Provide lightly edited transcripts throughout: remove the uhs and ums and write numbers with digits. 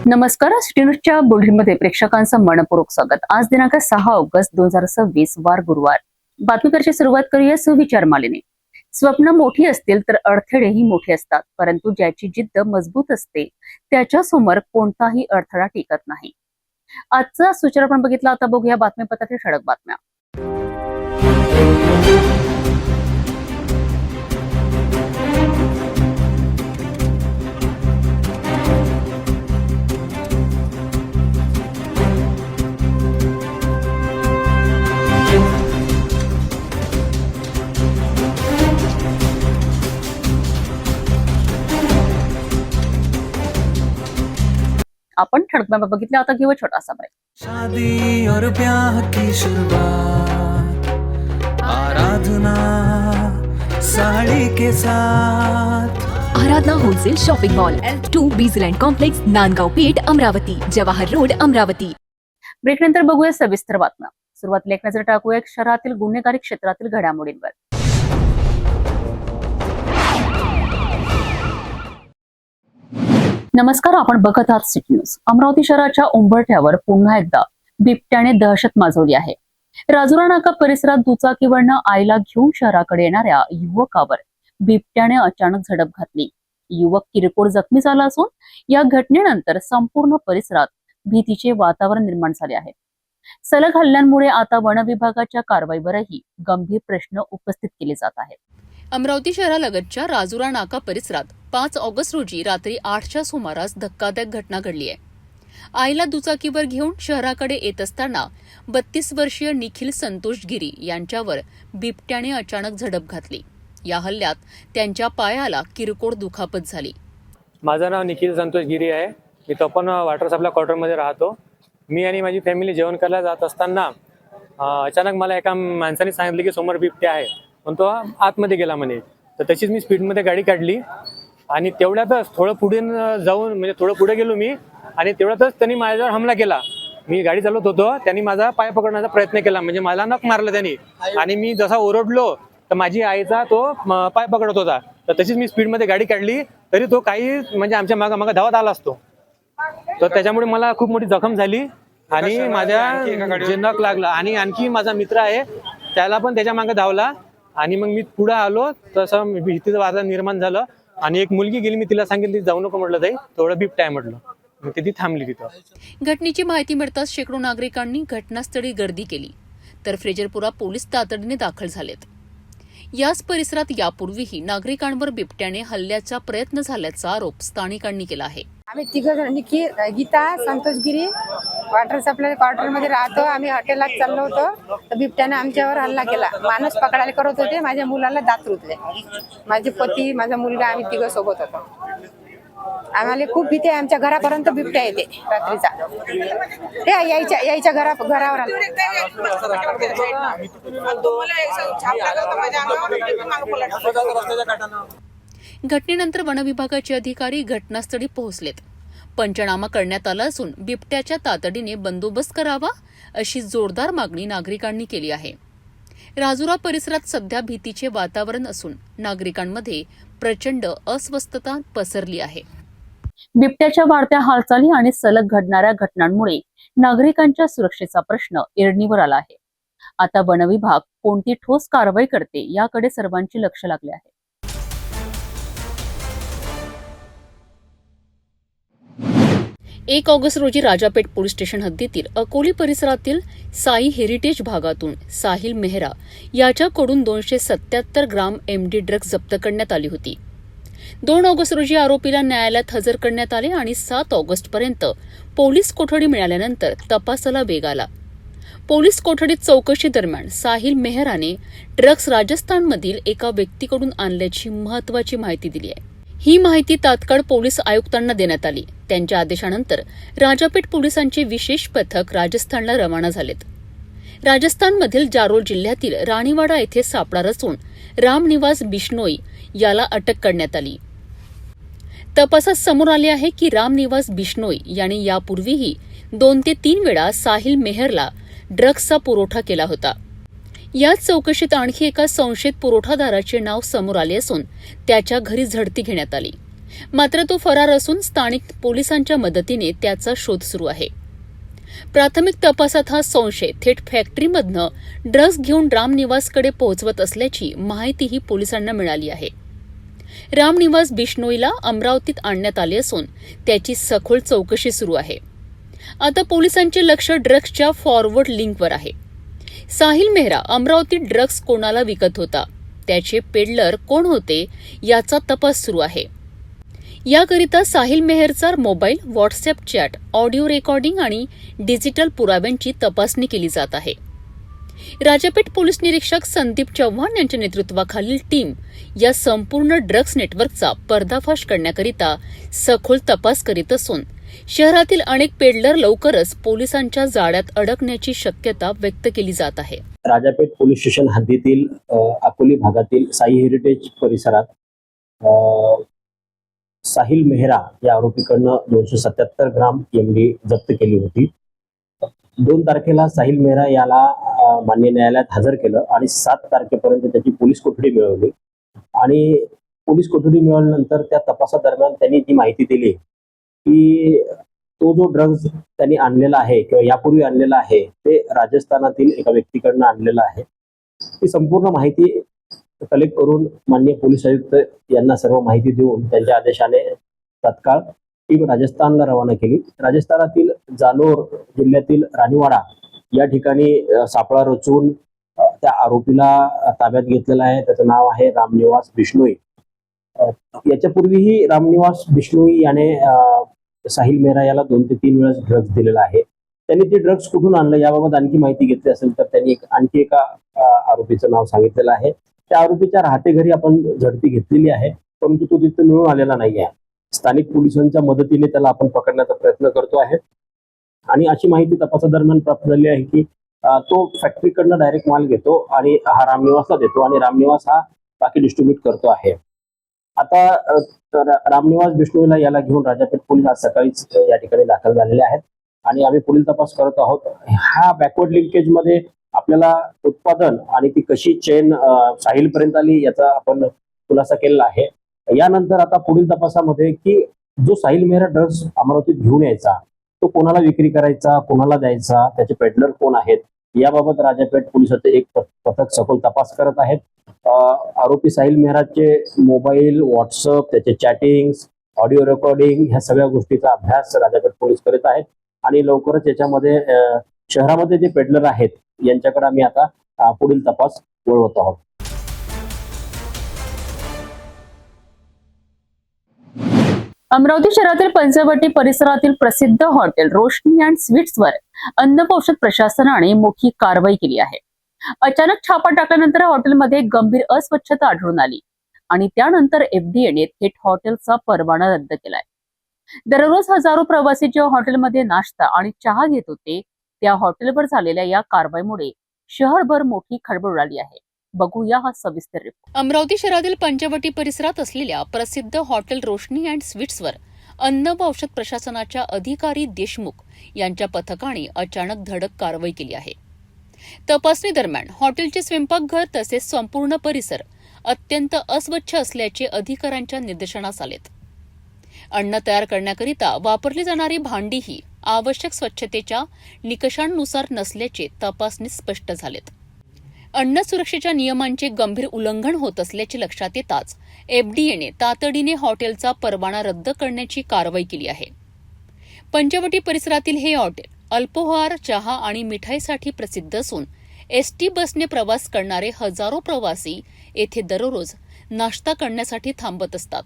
नमस्कार. सिटी न्यूजच्या बुलेटिनमध्ये प्रेक्षकांचं मनपूर्वक स्वागत. आज दिनांक 6 ऑगस्ट 2026 वार गुरुवार. बातमीकरची सुरुवात करूया सुविचार मालेने. स्वप्न मोठी असतील तर अडथळेही मोठे असतात, परंतु ज्याची जिद्द मजबूत असते त्याच्या समोर कोणताही अडथळा टिकत नाही. आजचा सूचना आपण बघितला. आता बघूया बातमीपत्रातील ठळक बातम्या. आपण ठळक बातम्या बघितल्या. आता घेऊ छोटासा ब्रेक. शादी और ब्याह की शुरुआत, आराधना साड़ी के साथ. Aradhana wholesale shopping mall, L2 बीझलँड कॉम्प्लेक्स, नांदगाव पेठ, अमरावती, जवाहर रोड, अमरावती. ब्रेकनंतर बघूया सविस्तर बातम्या. सुरुवातीला एक नजर टाकूया शहरातील गुन्हेगारी क्षेत्रातील घडामोडींवर. नमस्कार. आपण बघत आहात सिटी न्यूज. अमरावती शहराच्या उंबरठ्यावर पुन्हा एकदा बिबट्याने दहशत माजवली आहे. राजुरा नाका परिसरात दुचाकीवरनं आईला घेऊन शहराकडे येणाऱ्या युवकावर बिबट्याने अचानक झडप घातली. युवक किरकोळ जखमी झाला असून या घटनेनंतर संपूर्ण परिसरात भीतीचे वातावरण निर्माण झाले आहे. सलग हल्ल्यांमुळे आता वन विभागाच्या कारवाईवरही गंभीर प्रश्न उपस्थित केले जात आहेत. अमरावती शहरालगतच्या राजुरा नाका परिसरात 5 ऑगस्ट रोजी रात्री 8च्या सुमारास धक्कादायक घटना घडली आहे. आईला दुचाकीवर घेऊन शहराकडे येत असताना 32 वर्षीय निखिल संतोष गिरी यांच्यावर बिबट्याने अचानक झडप घातली. या हल्ल्यात त्यांच्या पायाला किरकोळ दुखापत झाली. माझं नाव निखिल संतोष गिरी आहे. मी तपन वॉटर सप्लाय क्वार्टरमध्ये राहतो. मी आणि माझी फॅमिली जेवण करायला जात असताना अचानक मला एका माणसाने सांगितले की समोर बिबट्या आहे, पण तो आतमध्ये गेला म्हणे. तर तशीच मी स्पीडमध्ये गाडी काढली आणि तेवढ्यातच थोडं पुढे जाऊन म्हणजे थोडं पुढे गेलो मी आणि तेवढ्यातच त्यांनी माझ्यावर हमला केला. मी गाडी चालवत होतो, त्यांनी माझा पाय पकडण्याचा प्रयत्न केला, म्हणजे मला नख मारलं त्यांनी. आणि मी जसा ओरडलो तर माझी आईचा तो पाय पकडत होता. तर तशीच मी स्पीडमध्ये गाडी काढली, तरी तो काही म्हणजे आमच्या मागं धावत आला असतो. तर त्याच्यामुळे मला खूप मोठी जखम झाली आणि माझ्या जे नख लागला. आणि आणखी माझा मित्र आहे, त्याला पण त्याच्या मागे धावला आणि मग मी पुढे आलो. तसं भीतीचं वातावरण निर्माण झालं आणि एक मुलगी गेली. मी तिला सांगितलं जाऊ नको म्हटलं, ताई थोडं बिबट्या आहे म्हटलं. मग ती थांबली तिथं. घटनेची माहिती मिळताच शेकडो नागरिकांनी घटनास्थळी गर्दी केली, तर फ्रेजरपुरा पोलीस तातडीने दाखल झालेत. याच परिसरात यापूर्वीही नागरिकांवर बिबट्याने हल्ल्याचा प्रयत्न झाल्याचा आरोप स्थानिकांनी केला आहे. आम्ही तिघं गीता संतोष गिरी वॉटर सप्लाय क्वार्टर मध्ये राहतो. आम्ही हॉटेलला चाललो होतो तर बिबट्याने आमच्यावर हल्ला केला. माणूस पकडायला करत होते, माझ्या मुलाला दात रुतले. माझे पती, माझा मुलगा, आम्ही तिघं सोबत होतो. आम्हाला खूप भीती आहे. आमच्या घरापर्यंत बिबट्या येते रात्रीचा. ते यायच्या घरावर आला. घटनेनंतर वनविभागाचे अधिकारी घटनास्थळी पोहोचलेत. पंचनामा करण्यात आला असून बिबट्याच्या तातडीने बंदोबस्त करावा अशी जोरदार मागणी नागरिकांनी केली आहे. राजुरा परिसरात सध्या भीतीचे वातावरण असून नागरिकांमध्ये प्रचंड अस्वस्थता पसरली आहे. बिबट्याच्या वाढत्या हालचाली आणि सलग घडणाऱ्या घटनांमुळे नागरिकांच्या सुरक्षेचा प्रश्न ऐरणीवर आला आहे. आता वनविभाग कोणती ठोस कारवाई करते याकडे सर्वांचे लक्ष लागले आहे. 1 ऑगस्ट रोजी राजापेठ पोलीस स्टेशन हद्दीतील अकोली परिसरातील साई हेरिटेज भागातून साहिल मेहरा याच्याकडून 277 ग्राम MD ड्रग्ज जप्त करण्यात आली होती. 2 ऑगस्ट रोजी आरोपीला न्यायालयात हजर करण्यात आले आणि 7 ऑगस्ट पर्यंत पोलीस कोठडी मिळाल्यानंतर तपासाला वेग आला. पोलीस कोठडीत चौकशी दरम्यान साहिल मेहराने ड्रग्ज राजस्थानमधील एका व्यक्तीकडून आणल्याची महत्वाची माहिती दिली आहे. ही माहिती तात्काळ पोलीस आयुक्तांना देण्यात आली. त्यांच्या आदेशानंतर राजापेठ पोलिसांचे विशेष पथक राजस्थानला रवाना झालेत. राजस्थानमधील जारोल जिल्ह्यातील राणीवाडा येथे सापळा रचून रामनिवास बिश्नोई याला अटक करण्यात आली. तपासात समोर आले आहे की रामनिवास बिश्नोई यांनी यापूर्वीही 2 ते 3 वेळा साहिल मेहरला ड्रग्जचा पुरवठा केला होता. याच चौकशीत आणखी एका संशयित पुरवठादाराचे नाव समोर आले असून त्याच्या घरी झडती घेण्यात आली. मात्र तो फरार असून स्थानिक पोलिसांच्या मदतीने त्याचा शोध सुरू आहे. प्राथमिक तपासात हा संशय थेट फॅक्टरीमधनं ड्रग्ज घेऊन रामनिवासकडे पोहोचवत असल्याची माहितीही पोलिसांना मिळाली आहे. रामनिवास बिश्नोईला अमरावतीत आणण्यात आले असून त्याची सखोल चौकशी सुरू आहे. आता पोलिसांचे लक्ष ड्रग्जच्या फॉरवर्ड लिंकवर आहे. साहिल मेहरा अमरावतीत ड्रग्ज कोणाला विकत होता, त्याचे पेडलर कोण होते याचा तपास सुरू आहे. याकरिता साहिल मेहरचा mobile, WhatsApp chat, audio recording आणि डिजिटल पुराव्यांची तपासणी केली जात आहे. राजापेठ पोलीस निरीक्षक संदीप चव्हाण यांच्या नेतृत्वाखालील टीम या संपूर्ण ड्रग्ज नेटवर्कचा पर्दाफाश करण्याकरिता सखोल तपास करीत असून शहरातील अनेक पेडलर लवकरच पोलिसांच्या जाळ्यात अडकण्याची शक्यता व्यक्त केली जात आहे. राजापेठ पोलीस स्टेशन हद्दीतील अकोली भागातील साई हेरिटेज परिसरात साहिल मेहरा या आरोपीकडनं 277 ग्राम एमडी जप्त केली होती. 2 तारखेला साहिल मेहरा याला मान्य न्यायालयात हजर केलं आणि 7 तारखेपर्यंत त्याची पोलीस कोठडी मिळवली. आणि पोलीस कोठडी मिळवल्यानंतर त्या तपासादरम्यान त्यांनी जी माहिती दिली की तो जो ड्रग्ज त्यांनी आणलेला आहे किंवा यापूर्वी आणलेला आहे ते राजस्थानातील एका व्यक्तीकडनं आणलेला आहे. ही संपूर्ण माहिती कलेक्ट करून माननीय पोलीस आयुक्त यांना सर्व माहिती देऊन त्यांच्या आदेशाने तत्काळ टीम राजस्थानला रवाना केली. राजस्थानातील जालोर जिल्ह्यातील रानीवाडा या ठिकाणी सापळा रचून त्या आरोपीला ताब्यात घेतलेला आहे. त्याचं नाव आहे रामनिवास बिश्नोई. याच्यापूर्वीही रामनिवास बिश्नोई याने साहिल मेहरा याला 2 ते 3 वेळेस ड्रग्ज दिलेला आहे. त्यांनी ते ड्रग्ज कुठून आणलं याबाबत आणखी माहिती घेतली असेल तर त्यांनी आणखी एका आरोपीचं नाव सांगितलेलं आहे. त्या आरोपीच्या राहते घरी आपण झडती घेतलेली आहे, परंतु तो तिथे मिळून आलेला नाही आहे. स्थानिक पोलिसांच्या मदतीने त्याला आपण पकडण्याचा प्रयत्न करतो आहे. आणि अशी माहिती तपासादरम्यान प्राप्त झाली आहे की तो फॅक्टरीकडनं डायरेक्ट माल घेतो आणि हा रामनिवासला देतो आणि रामनिवास हा बाकी डिस्ट्रीब्यूट करतो आहे. आता रामनिवास बिश्नोईला याला घेऊन राजापेठ पोलीस आज सकाळीच या ठिकाणी दाखल झालेले आहेत आणि आम्ही पुढील तपास करत आहोत. हा बॅकवर्ड लिंकेज मध्ये आपल्याला उत्पादन आणि ती कशी चेन साहिल पर्यंत आली याचा आपण खुलासा केलेला आहे. यानंतर आता पुढील तपासामध्ये की जो साहिल मेहरा ड्रग्ज अमरावतीत घेऊन यायचा तो कोणाला विक्री करायचा, कोणाला द्यायचा, त्याचे पेडलर कोण आहेत याबाबत राजापेठ पोलिसाचे एक पथक सखोल तपास करत आहेत. आरोपी साहिल मेहराचे मोबाईल, व्हॉट्सअप, त्याचे चॅटिंग्स, ऑडिओ रेकॉर्डिंग ह्या सगळ्या गोष्टीचा अभ्यास राजापेठ पोलीस करीत आहेत आणि लवकरच याच्यामध्ये शहरामध्ये जे पेडलर आहेत यांच्याकडे आम्ही आता पुढील तपास वळवत आहोत. अमरावती शहरातील पंचवटी परिसरातील प्रसिद्ध हॉटेल रोशनी अँड स्वीट्सवर अन्न औषध प्रशासनाने मोठी कारवाई केली आहे. अचानक छापा टाकल्यानंतर हॉटेलमध्ये गंभीर अस्वच्छता आढळून आली आणि त्यानंतर एफडीएने थेट हॉटेलचा परवाना रद्द केलाय. दररोज हजारो प्रवासी जे हॉटेलमध्ये नाश्ता आणि चहा घेत होते त्या हॉटेलवर झालेल्या या कारवाईमुळे शहरभर मोठी खळबळ उडाली आहे. बघूया हा सविस्तर रिपोर्ट. अमरावती शहरातील पंचवटी परिसरात असलेल्या प्रसिद्ध हॉटेल रोशनी अँड स्वीट्सवर अन्न व औषध प्रशासनाच्या अधिकारी देशमुख यांच्या पथकाने अचानक धडक कारवाई केली आहे. तपासणी दरम्यान हॉटेलचे स्वयंपाकघर तसेच संपूर्ण परिसर अत्यंत अस्वच्छ असल्याचे अधिकाऱ्यांच्या निदर्शनास आलेत. अन्न तयार करण्याकरिता वापरली जाणारी भांडीही आवश्यक स्वच्छतेच्या निकषांनुसार नसल्याचे तपासणीत स्पष्ट झालेत. अन्न सुरक्षेच्या नियमांचे गंभीर उल्लंघन होत असल्याचे लक्षात येताच एफडीएने तातडीने हॉटेलचा परवाना रद्द करण्याची कारवाई केली आहे. पंचवटी परिसरातील हे हॉटेल अल्पोहार, चहा आणि मिठाईसाठी प्रसिद्ध असून एसटी बसने प्रवास करणारे हजारो प्रवासी येथे दररोज नाश्ता करण्यासाठी थांबत असतात.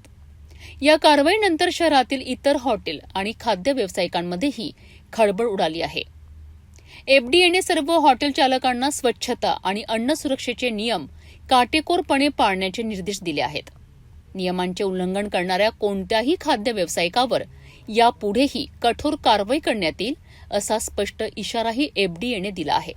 या कारवाईनंतर शहरातील इतर हॉटेल आणि खाद्य व्यावसायिकांमध्येही खळबळ उडाली आहे. एफडीएने सर्व हॉटेल चालकांना स्वच्छता आणि अन्न सुरक्षेचे नियम काटेकोरपणे पाळण्याचे निर्देश दिले आहेत. नियमांचे उल्लंघन करणाऱ्या कोणत्याही खाद्य व्यावसायिकावर यापुढेही कठोर कारवाई करण्यात येईल असा स्पष्ट इशाराही एफडीएने दिला आहे.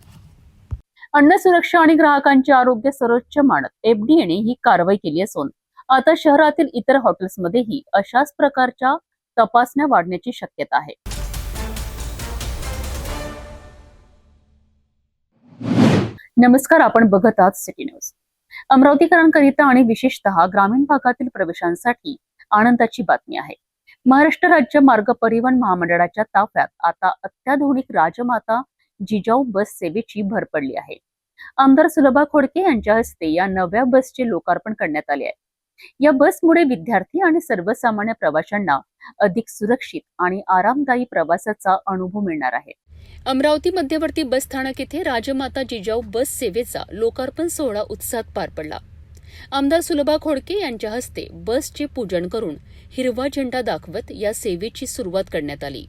अन्न सुरक्षा आणि ग्राहकांचे आरोग्य सर्वोच्च मानत एफडीएने ही कारवाई केली असून आता शहरातील इतर हॉटेल्समध्येही अशाच प्रकारच्या तपासण्या वाढण्याची शक्यता आहे. नमस्कार, आपण बघत आहात सिटी न्यूज. अमरावतीकरांकरिता आणि विशेषतः ग्रामीण भागातील प्रवेशांसाठी आनंदाची बातमी आहे. महाराष्ट्र राज्य मार्ग परिवहन महामंडळाच्या ताफ्यात आता अत्याधुनिक राजमाता जिजाऊ बस सेवेची भर पडली आहे. आमदार सुलभा खोडके यांच्या हस्ते या नव्या बसचे लोकार्पण करण्यात आले आहे. या बसमुळे विद्यार्थी आणि सर्वसामान्य प्रवाशांना अधिक सुरक्षित आणि आरामदायी प्रवासाचा अनुभव मिळणार आहे. अमरावती मध्यवर्ती बस स्थानक येथे राजमाता जिजाऊ बस सेवेचा लोकार्पण सोहळा उत्साहात पार पडला. आमदार सुलभा खोडके यांच्या हस्ते बसचे पूजन करून हिरवा झेंडा दाखवत या सेवेची सुरुवात करण्यात आली.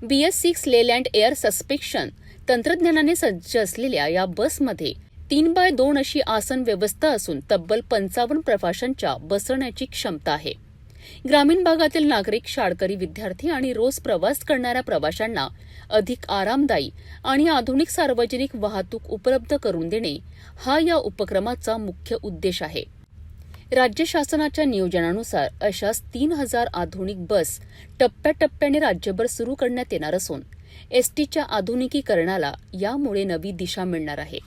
BS6 लेलँड एअर सस्पेन्शन तंत्रज्ञानाने सज्ज असलेल्या या बसमध्ये 3x2 अशी आसन व्यवस्था असून तब्बल 55 प्रवाशांच्या बसण्याची क्षमता आहे. ग्रामीण भागातील नागरिक, शाळकरी विद्यार्थी आणि रोज प्रवास करणाऱ्या प्रवाशांना अधिक आरामदायी आणि आधुनिक सार्वजनिक वाहतूक उपलब्ध करून देणे हा या उपक्रमाचा मुख्य उद्देश आहे. राज्य शासनाच्या नियोजनानुसार अशाच 3000 आधुनिक बस टप्प्याटप्प्याने राज्यभर सुरू करण्यात येणार असून एसटीच्या आधुनिकीकरणाला यामुळे नवी दिशा मिळणार आहे.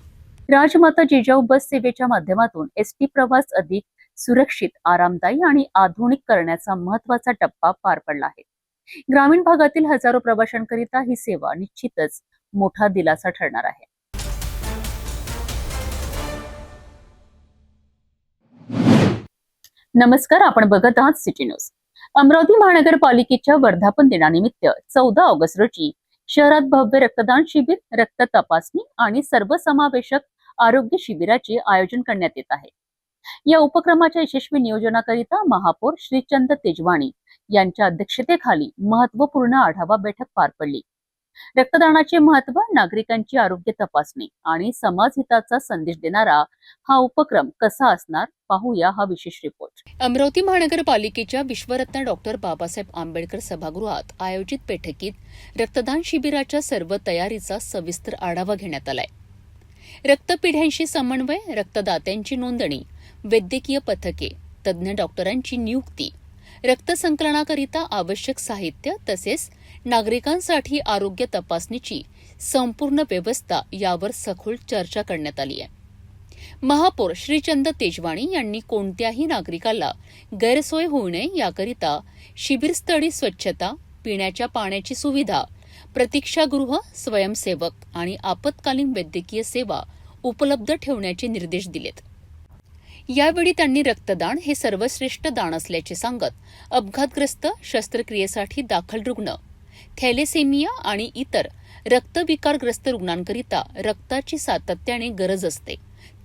राजमाता जिजाऊ बस सेवेच्या माध्यमातून एसटी प्रवास अधिक सुरक्षित, आरामदायी आणि आधुनिक करण्याचा महत्वाचा टप्पा पार पडला आहे. ग्रामीण भागातील हजारो प्रवाशांकरिता ही सेवा निश्चितच मोठा दिलासा ठरणार आहे. नमस्कार, आपण बघत आहात सिटी न्यूज. अमरावती महानगरपालिकेच्या वर्धापन दिनानिमित्त 14 ऑगस्ट रोजी शहरात भव्य रक्तदान शिबिर, रक्त तपासणी आणि सर्वसमावेशक आरोग्य शिबिराचे आयोजन करण्यात येत आहे. या उपक्रमाच्या यशस्वी नियोजनाकरिता महापौर श्रीचंद तेजवाणी यांच्या अध्यक्षतेखाली महत्वपूर्ण आढावा बैठक पार पडली. रक्तदानाचे महत्व, नागरिकांची आरोग्य तपासणी आणि समाजहिताचा संदेश देणारा हा उपक्रम कसा असणार, पाहूया हा विशेष रिपोर्ट. अमरावती महानगरपालिकेच्या विश्वरत्न डॉक्टर बाबासाहेब आंबेडकर सभागृहात आयोजित बैठकीत रक्तदान शिबिराच्या सर्व तयारीचा सविस्तर आढावा घेण्यात आलाय. रक्तपेढ्यांशी समन्वय, रक्तदात्यांची नोंदणी, वैद्यकीय पथके, तज्ज्ञ डॉक्टरांची नियुक्ती, रक्त संकलनाकरिता आवश्यक साहित्य तसेच नागरिकांसाठी आरोग्य तपासणीची संपूर्ण व्यवस्था यावर सखोल चर्चा करण्यात आली आहे. महापौर श्रीचंद तेजवाणी यांनी कोणत्याही नागरिकाला गैरसोय होऊ नये याकरिता शिबिरस्थळी स्वच्छता, पिण्याच्या पाण्याची सुविधा, प्रतीक्षागृह, स्वयंसेवक आणि आपत्कालीन वैद्यकीय सेवा उपलब्ध ठेवण्याचे निर्देश दिलेत. यावेळी त्यांनी रक्तदान हे सर्वश्रेष्ठ दान असल्याचे सांगत अपघातग्रस्त, शस्त्रक्रियेसाठी दाखल रुग्ण, थॅलेसेमिया आणि इतर रक्तविकारग्रस्त रुग्णांकरिता रक्ताची सातत्याने गरज असते.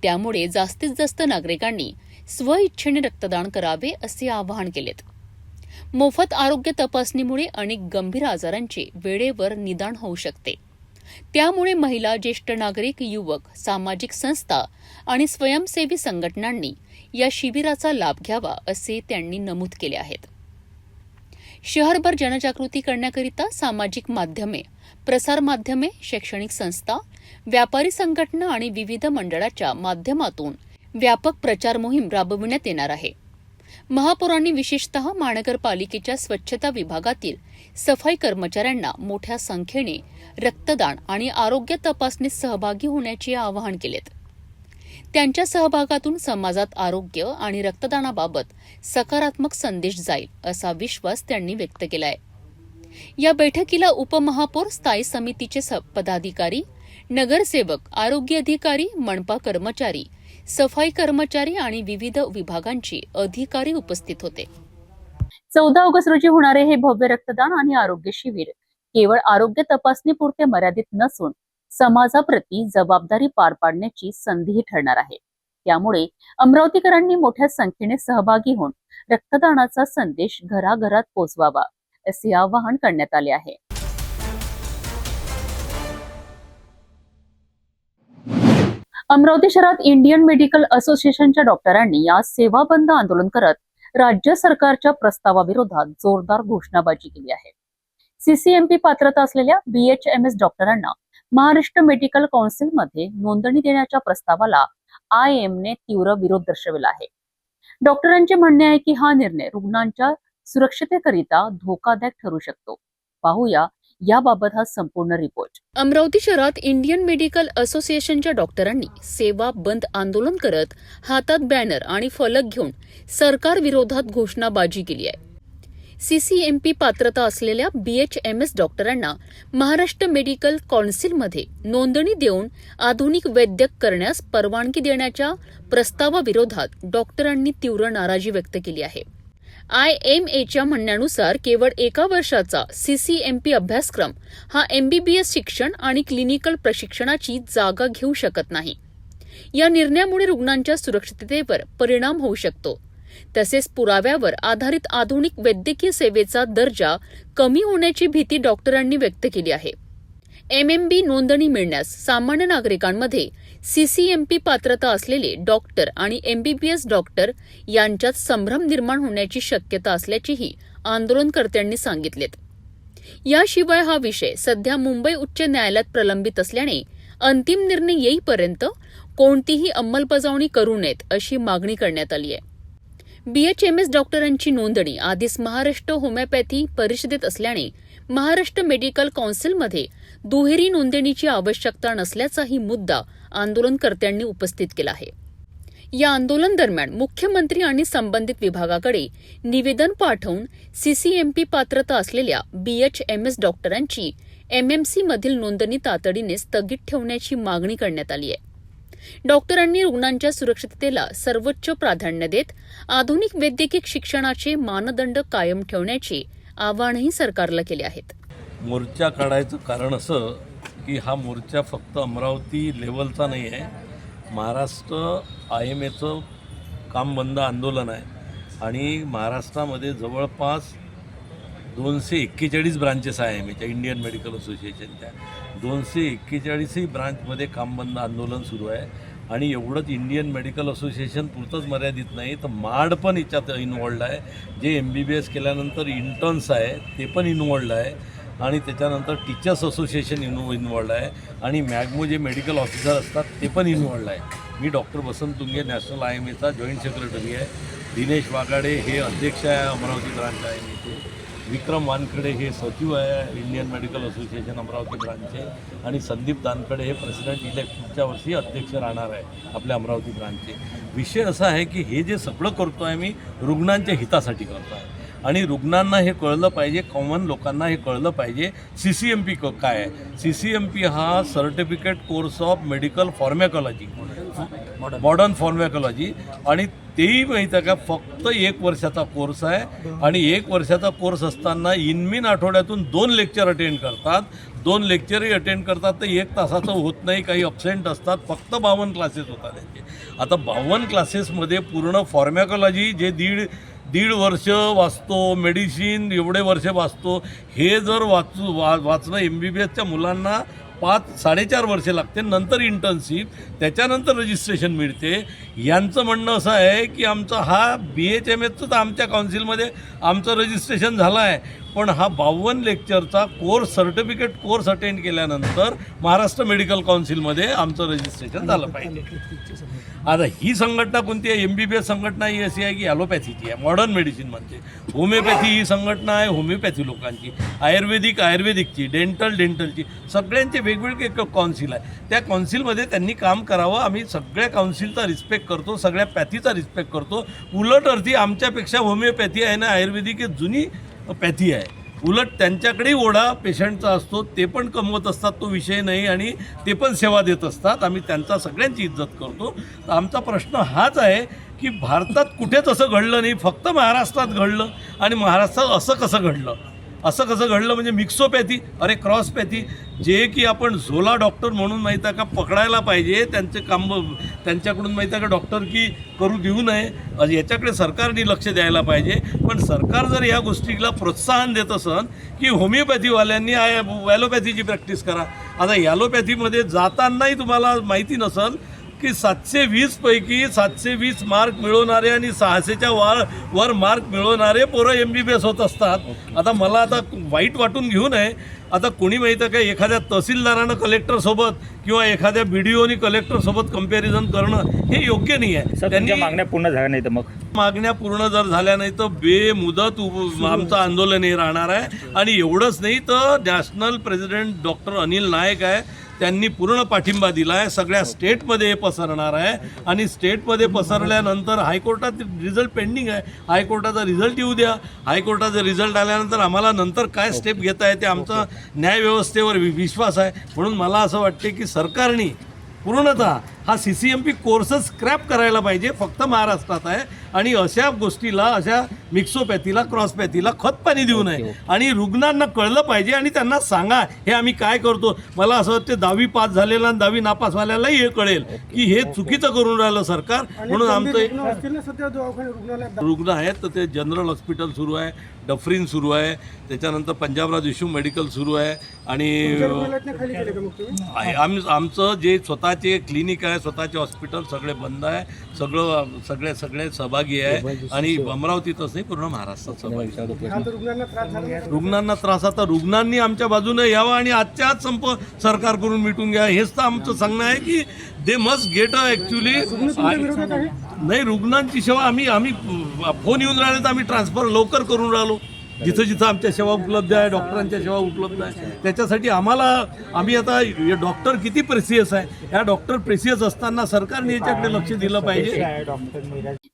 त्यामुळे जास्तीत जास्त नागरिकांनी स्वइच्छेने रक्तदान करावे असे आवाहन केलेत. मोफत आरोग्य तपासणीमुळे अनेक गंभीर आजारांचे वेळेवर निदान होऊ शकते. त्यामुळे महिला, ज्येष्ठ नागरिक, युवक, सामाजिक संस्था आणि स्वयंसेवी संघटनांनी या शिबिराचा लाभ घ्यावा असे त्यांनी नमूद केले आहेत. शहरभर जनजागृती करण्याकरिता सामाजिक माध्यमे, प्रसारमाध्यमे, शैक्षणिक संस्था, व्यापारी संघटना आणि विविध मंडळाच्या माध्यमातून व्यापक प्रचार मोहीम राबविण्यात येणार आहे. महापौरांनी विशेषतः महानगरपालिकेच्या स्वच्छता विभागातील सफाई कर्मचाऱ्यांना मोठ्या संख्येने रक्तदान आणि आरोग्य तपासणीत सहभागी होण्याचे आवाहन केलेत. त्यांच्या सहभागातून समाजात आरोग्य आणि रक्तदानाबाबत सकारात्मक संदेश जाईल असा विश्वास त्यांनी व्यक्त केला आहे. या बैठकीला उपमहापौर, स्थायी समितीचे पदाधिकारी, नगरसेवक, आरोग्य अधिकारी, मनपा कर्मचारी, सफाई कर्मचारी आणि विविध विभागांचे अधिकारी उपस्थित होते. 14 ऑगस्ट रोजी होणारे हे भव्य रक्तदान आणि आरोग्य शिबिर केवळ आरोग्य तपासणीपुरते मर्यादित नसून समाजाप्रती जबाबदारी पार पाडण्याची संधीही ठरणार आहे. त्यामुळे अमरावतीकरांनी मोठ्या संख्येने सहभागी होऊन रक्तदानाचा संदेश घराघरात पोहोचवावा असे आवाहन करण्यात आले आहे. अमरावती शहरात इंडियन मेडिकल असोसिएशनच्या डॉक्टरांनी आज सेवा बंद आंदोलन करत राज्य सरकारच्या प्रस्तावाविरोधात जोरदार घोषणाबाजी केली आहे. CCMP पात्रता असलेल्या BHMS डॉक्टरांना महाराष्ट्र मेडिकल काउन्सिलमध्ये नोंदणी देण्याच्या प्रस्तावाला IM ने तीव्र विरोध दर्शविला आहे. डॉक्टरांचे म्हणणे आहे की हा निर्णय रुग्णांच्या सुरक्षतेकरिता धोकादायक ठरू शकतो. पाहूया याबाबत हा संपूर्ण रिपोर्ट. अमरावती शहरात इंडियन मेडिकल असोसिएशनच्या डॉक्टरांनी सेवा बंद आंदोलन करत हातात बॅनर आणि फलक घेऊन सरकार विरोधात घोषणाबाजी केली आहे. CCMP पात्रता असलेल्या BHMS डॉक्टरांना महाराष्ट्र मेडिकल कौन्सिलमध्ये नोंदणी देऊन आधुनिक वैद्यक करण्यास परवानगी देण्याच्या प्रस्तावाविरोधात डॉक्टरांनी तीव्र नाराजी व्यक्त केली आहे. IMAच्या म्हणण्यानुसार केवळ 1 वर्षाचा CCMP अभ्यासक्रम हा MBBS शिक्षण आणि क्लिनिकल प्रशिक्षणाची जागा घेऊ शकत नाही. या निर्णयामुळे रुग्णांच्या सुरक्षिततेवर परिणाम होऊ शकतो. तसेच पुराव्यावर आधारित आधुनिक वैद्यकीय सेवेचा दर्जा कमी होण्याची भीती डॉक्टरांनी व्यक्त केली आहे. MMB नोंदणी मिळण्यास सामान्य नागरिकांमध्ये CCMP पात्रता असलेले डॉक्टर आणि MBBS डॉक्टर यांच्यात संभ्रम निर्माण होण्याची शक्यता असल्याचेही आंदोलनकर्त्यांनी सांगितलेत. याशिवाय हा विषय सध्या मुंबई उच्च न्यायालयात प्रलंबित असल्याने अंतिम निर्णय येईपर्यंत कोणतीही अंमलबजावणी करू नयेत अशी मागणी करण्यात आली आहे. BHMS डॉक्टरांची नोंदणी आधीच महाराष्ट्र होमिओपॅथी परिषदेत असल्याने महाराष्ट्र मेडिकल कौन्सिलमध्ये दुहेरी नोंदणीची आवश्यकता नसल्याचाही मुद्दा आंदोलनकर्त्यांनी उपस्थित केला आहे. या आंदोलन दरम्यान मुख्यमंत्री आणि संबंधित विभागाकडे निवेदन पाठवून CCMP पात्रता असलेल्या BHMS डॉक्टरांची MMC मधील नोंदणी तातडीने स्थगित ठेवण्याची मागणी करण्यात आली आहे. डॉक्टरांनी रुग्णांच्या सुरक्षिततेला सर्वोच्च प्राधान्य देत आधुनिक वैद्यकीय शिक्षणाचे मानदंड कायम ठेवण्याचे आवाहनही सरकारला केले आहेत. मोर्चा काढायचं कारण असं की हा मोर्चा फक्त अमरावती लेवलचा नाही आहे. महाराष्ट्र IMAचं काम बंद आंदोलन आहे आणि महाराष्ट्रामध्ये जवळपास 241 ब्रांचेस आहे IMAच्या, इंडियन मेडिकल असोसिएशनच्या. 241ही ब्रांचमध्ये काम बंद आंदोलन सुरू आहे. आणि एवढंच इंडियन मेडिकल असोसिएशन पुरतंच मर्यादित नाही तर माड पण याच्यात इन्वॉल्ड आहे. जे MBBS केल्यानंतर इंटर्न्स आहे ते पण इन्वॉल्ड आहे आणि त्याच्यानंतर टीचर्स असोसिएशन इन्वॉल्ड आहे आणि मॅगमो जे मेडिकल ऑफिसर असतात ते पण इन्वॉल्ड आहे. मी डॉक्टर वसंत तुंगे नॅशनल IMAचा जॉईंट सेक्रेटरी आहे. दिनेश वाघाडे हे अध्यक्ष आहे अमरावती ब्रांच IMAचे. विक्रम वानखडे हे सचिव आहे इंडियन मेडिकल असोसिएशन अमरावती ब्रांचचे आणि संदीप दानकडे हे प्रेसिडेंट इलेक्ट पुढच्या वर्षी अध्यक्ष राहणार आहे आपल्या अमरावती ब्रांचचे. विषय असा आहे की हे जे सगळं करतो आहे मी रुग्णांच्या हितासाठी करतो आहे आणि रुग्णांना हे कळलं पाहिजे, कॉमन लोकांना हे कळलं पाहिजे CCMP काय आहे. CCMP हा certificate course of medical pharmacology, modern pharmacology आणि तेही माहीत आहे का फक्त 1 वर्षाचा कोर्स आहे आणि 1 वर्षाचा कोर्स असताना इनमिन आठवड्यातून 2 लेक्चर अटेंड करतात. 2 लेक्चरही अटेंड करतात तर 1 तासाचं होत नाही, काही अब्सेंट असतात. फक्त 52 क्लासेस होतात त्यांचे. आता 52 क्लासेसमध्ये पूर्ण फॉर्मॅकॉलॉजी जे दीड वर्ष वाचतो, मेडिसिन एवढे वर्ष वाचतो, हे जर वाचणं MBBSच्या मुलांना 5-4.5 वर्षे लागते. नंतर इंटर्नशिप, त्याच्यानंतर रजिस्ट्रेशन मिळते. यांचं म्हणणं असं आहे की आमचा हा BHMSचं तर आमच्या काउन्सिलमध्ये आमचं रजिस्ट्रेशन झालं आहे पण हा 52 लेक्चरचा कोर्स सर्टिफिकेट कोर्स अटेंड केल्यानंतर महाराष्ट्र मेडिकल काउन्सिलमध्ये आमचं रजिस्ट्रेशन झालं पाहिजे. आता ही संघटना कोणती आहे? MBBS संघटना ही अशी आहे की ॲलोपॅथीची आहे, मॉडर्न मेडिसिन म्हणते. होमिओपॅथी ही संघटना आहे होमिओपॅथी लोकांची, आयुर्वेदिकची, डेंटलची, सगळ्यांचे वेगवेगळे काउन्सिल आहे. त्या काउन्सिलमध्ये त्यांनी काम करावं. आम्ही सगळ्या काउन्सिलचा रिस्पेक्ट करतो, सगळ्या पॅथीचा रिस्पेक्ट करतो. उलट अर्थी आमच्यापेक्षा होमिओपॅथी आहे ना आयुर्वेदिक जुनी पॅथी आहे. उलट त्यांच्याकडेही ओढा पेशंटचा असतो, ते पण कमवत असतात, तो विषय नाही आणि ते पण सेवा देत असतात. आम्ही त्यांचा सगळ्यांची इज्जत करतो. तर आमचा प्रश्न हाच आहे की भारतात कुठेच असं घडलं नाही, फक्त महाराष्ट्रात घडलं. आणि महाराष्ट्रात असं कसं घडलं म्हणजे मिक्सोपॅथी, अरे क्रॉसपॅथी, जे की आपण झोला डॉक्टर म्हणून माहीत आहे का पकडायला पाहिजे. त्यांचे काम त्यांच्याकडून माहीत आहे का डॉक्टर की करू देऊ नये, याच्याकडे सरकारने लक्ष द्यायला पाहिजे. पण सरकार जर या गोष्टीला प्रोत्साहन देत असन की होमिओपॅथीवाल्यांनी ॲलोपॅथीची प्रॅक्टिस करा. आता ॲलोपॅथीमध्ये जातानाही तुम्हाला माहिती नसेल की 720 पैकी 720 मार्क मिळवणारे आणि 600च्या वर मार्क मिळवणारे पोरं MBBS होत असतात. आता मला आता वाईट वाटून घेऊ नये. आता कोणी माहिती काय, एखाद्या तहसीलदारानं कलेक्टरसोबत किंवा एखाद्या BDOनी कलेक्टरसोबत कंपॅरिझन करणं हे योग्य नाही आहे. त्यांनी मागण्या पूर्ण झाल्या नाही तर मग मागण्या पूर्ण जर झाल्या नाही तर बेमुदत आमचं आंदोलन हे राहणार आहे. आणि एवढंच नाही तर national president doctor Anil Naik आहे, त्यांनी पूर्ण पाठिंबा दिला आहे. सगळ्या स्टेटमध्ये हे पसरणार आहे आणि स्टेटमध्ये पसरल्यानंतर हायकोर्टात रिझल्ट पेंडिंग आहे. हायकोर्टाचा रिझल्ट येऊ द्या. हायकोर्टाचा रिझल्ट आल्यानंतर आम्हाला नंतर काय स्टेप घेता येते, आमचा न्यायव्यवस्थेवर विश्वास आहे. म्हणून मला असं वाटते की सरकारने पूर्णतः हा CCMP कोर्सेस स्क्रॅप करायला पाहिजे. फक्त महाराष्ट्रात आहे आणि अशा गोष्टीला, अशा मिक्सोपॅथीला, क्रॉसपॅथीला खतपाणी देऊ नये. आणि रुग्णांना कळलं पाहिजे आणि त्यांना सांगा हे आम्ही काय करतो. मला असं वाटतं 10वी पास झालेला आणि 10वी नापासवाल्यालाही हे कळेल की हे चुकीचं करून राहिलं सरकार. म्हणून आमचं रुग्ण आहेत तर ते जनरल हॉस्पिटल सुरू आहे, डफरीन सुरू आहे, त्याच्यानंतर पंजाबराव देशमुख मेडिकल सुरू आहे. आणि आमचं जे स्वतःचे क्लिनिक आहे, स्वतःचे हॉस्पिटल सगळे बंद आहे. सगळे सहभागी आहे आणि अमरावतीतच नाही पूर्ण महाराष्ट्रात सहभागी आहे. रुग्णांना त्रास, आता रुग्णांनी आमच्या बाजूने यावं आणि आजच्या आज संप सरकार करून मिटून घ्या हेच तर आमचं सांगणं आहे की दे मस्ट गेट ॲक्च्युली. नाही, रुग्णांची सेवा आम्ही फोन येऊन राहिले तर आम्ही ट्रान्सफर लवकर करून राहिलो. जिथं जिथं आमच्या सेवा उपलब्ध आहे, डॉक्टरांच्या सेवा उपलब्ध आहे, त्याच्यासाठी आम्ही आता डॉक्टर किती प्रेसियस आहे. या डॉक्टर प्रेसियस असताना सरकारने याच्याकडे लक्ष दिलं पाहिजे.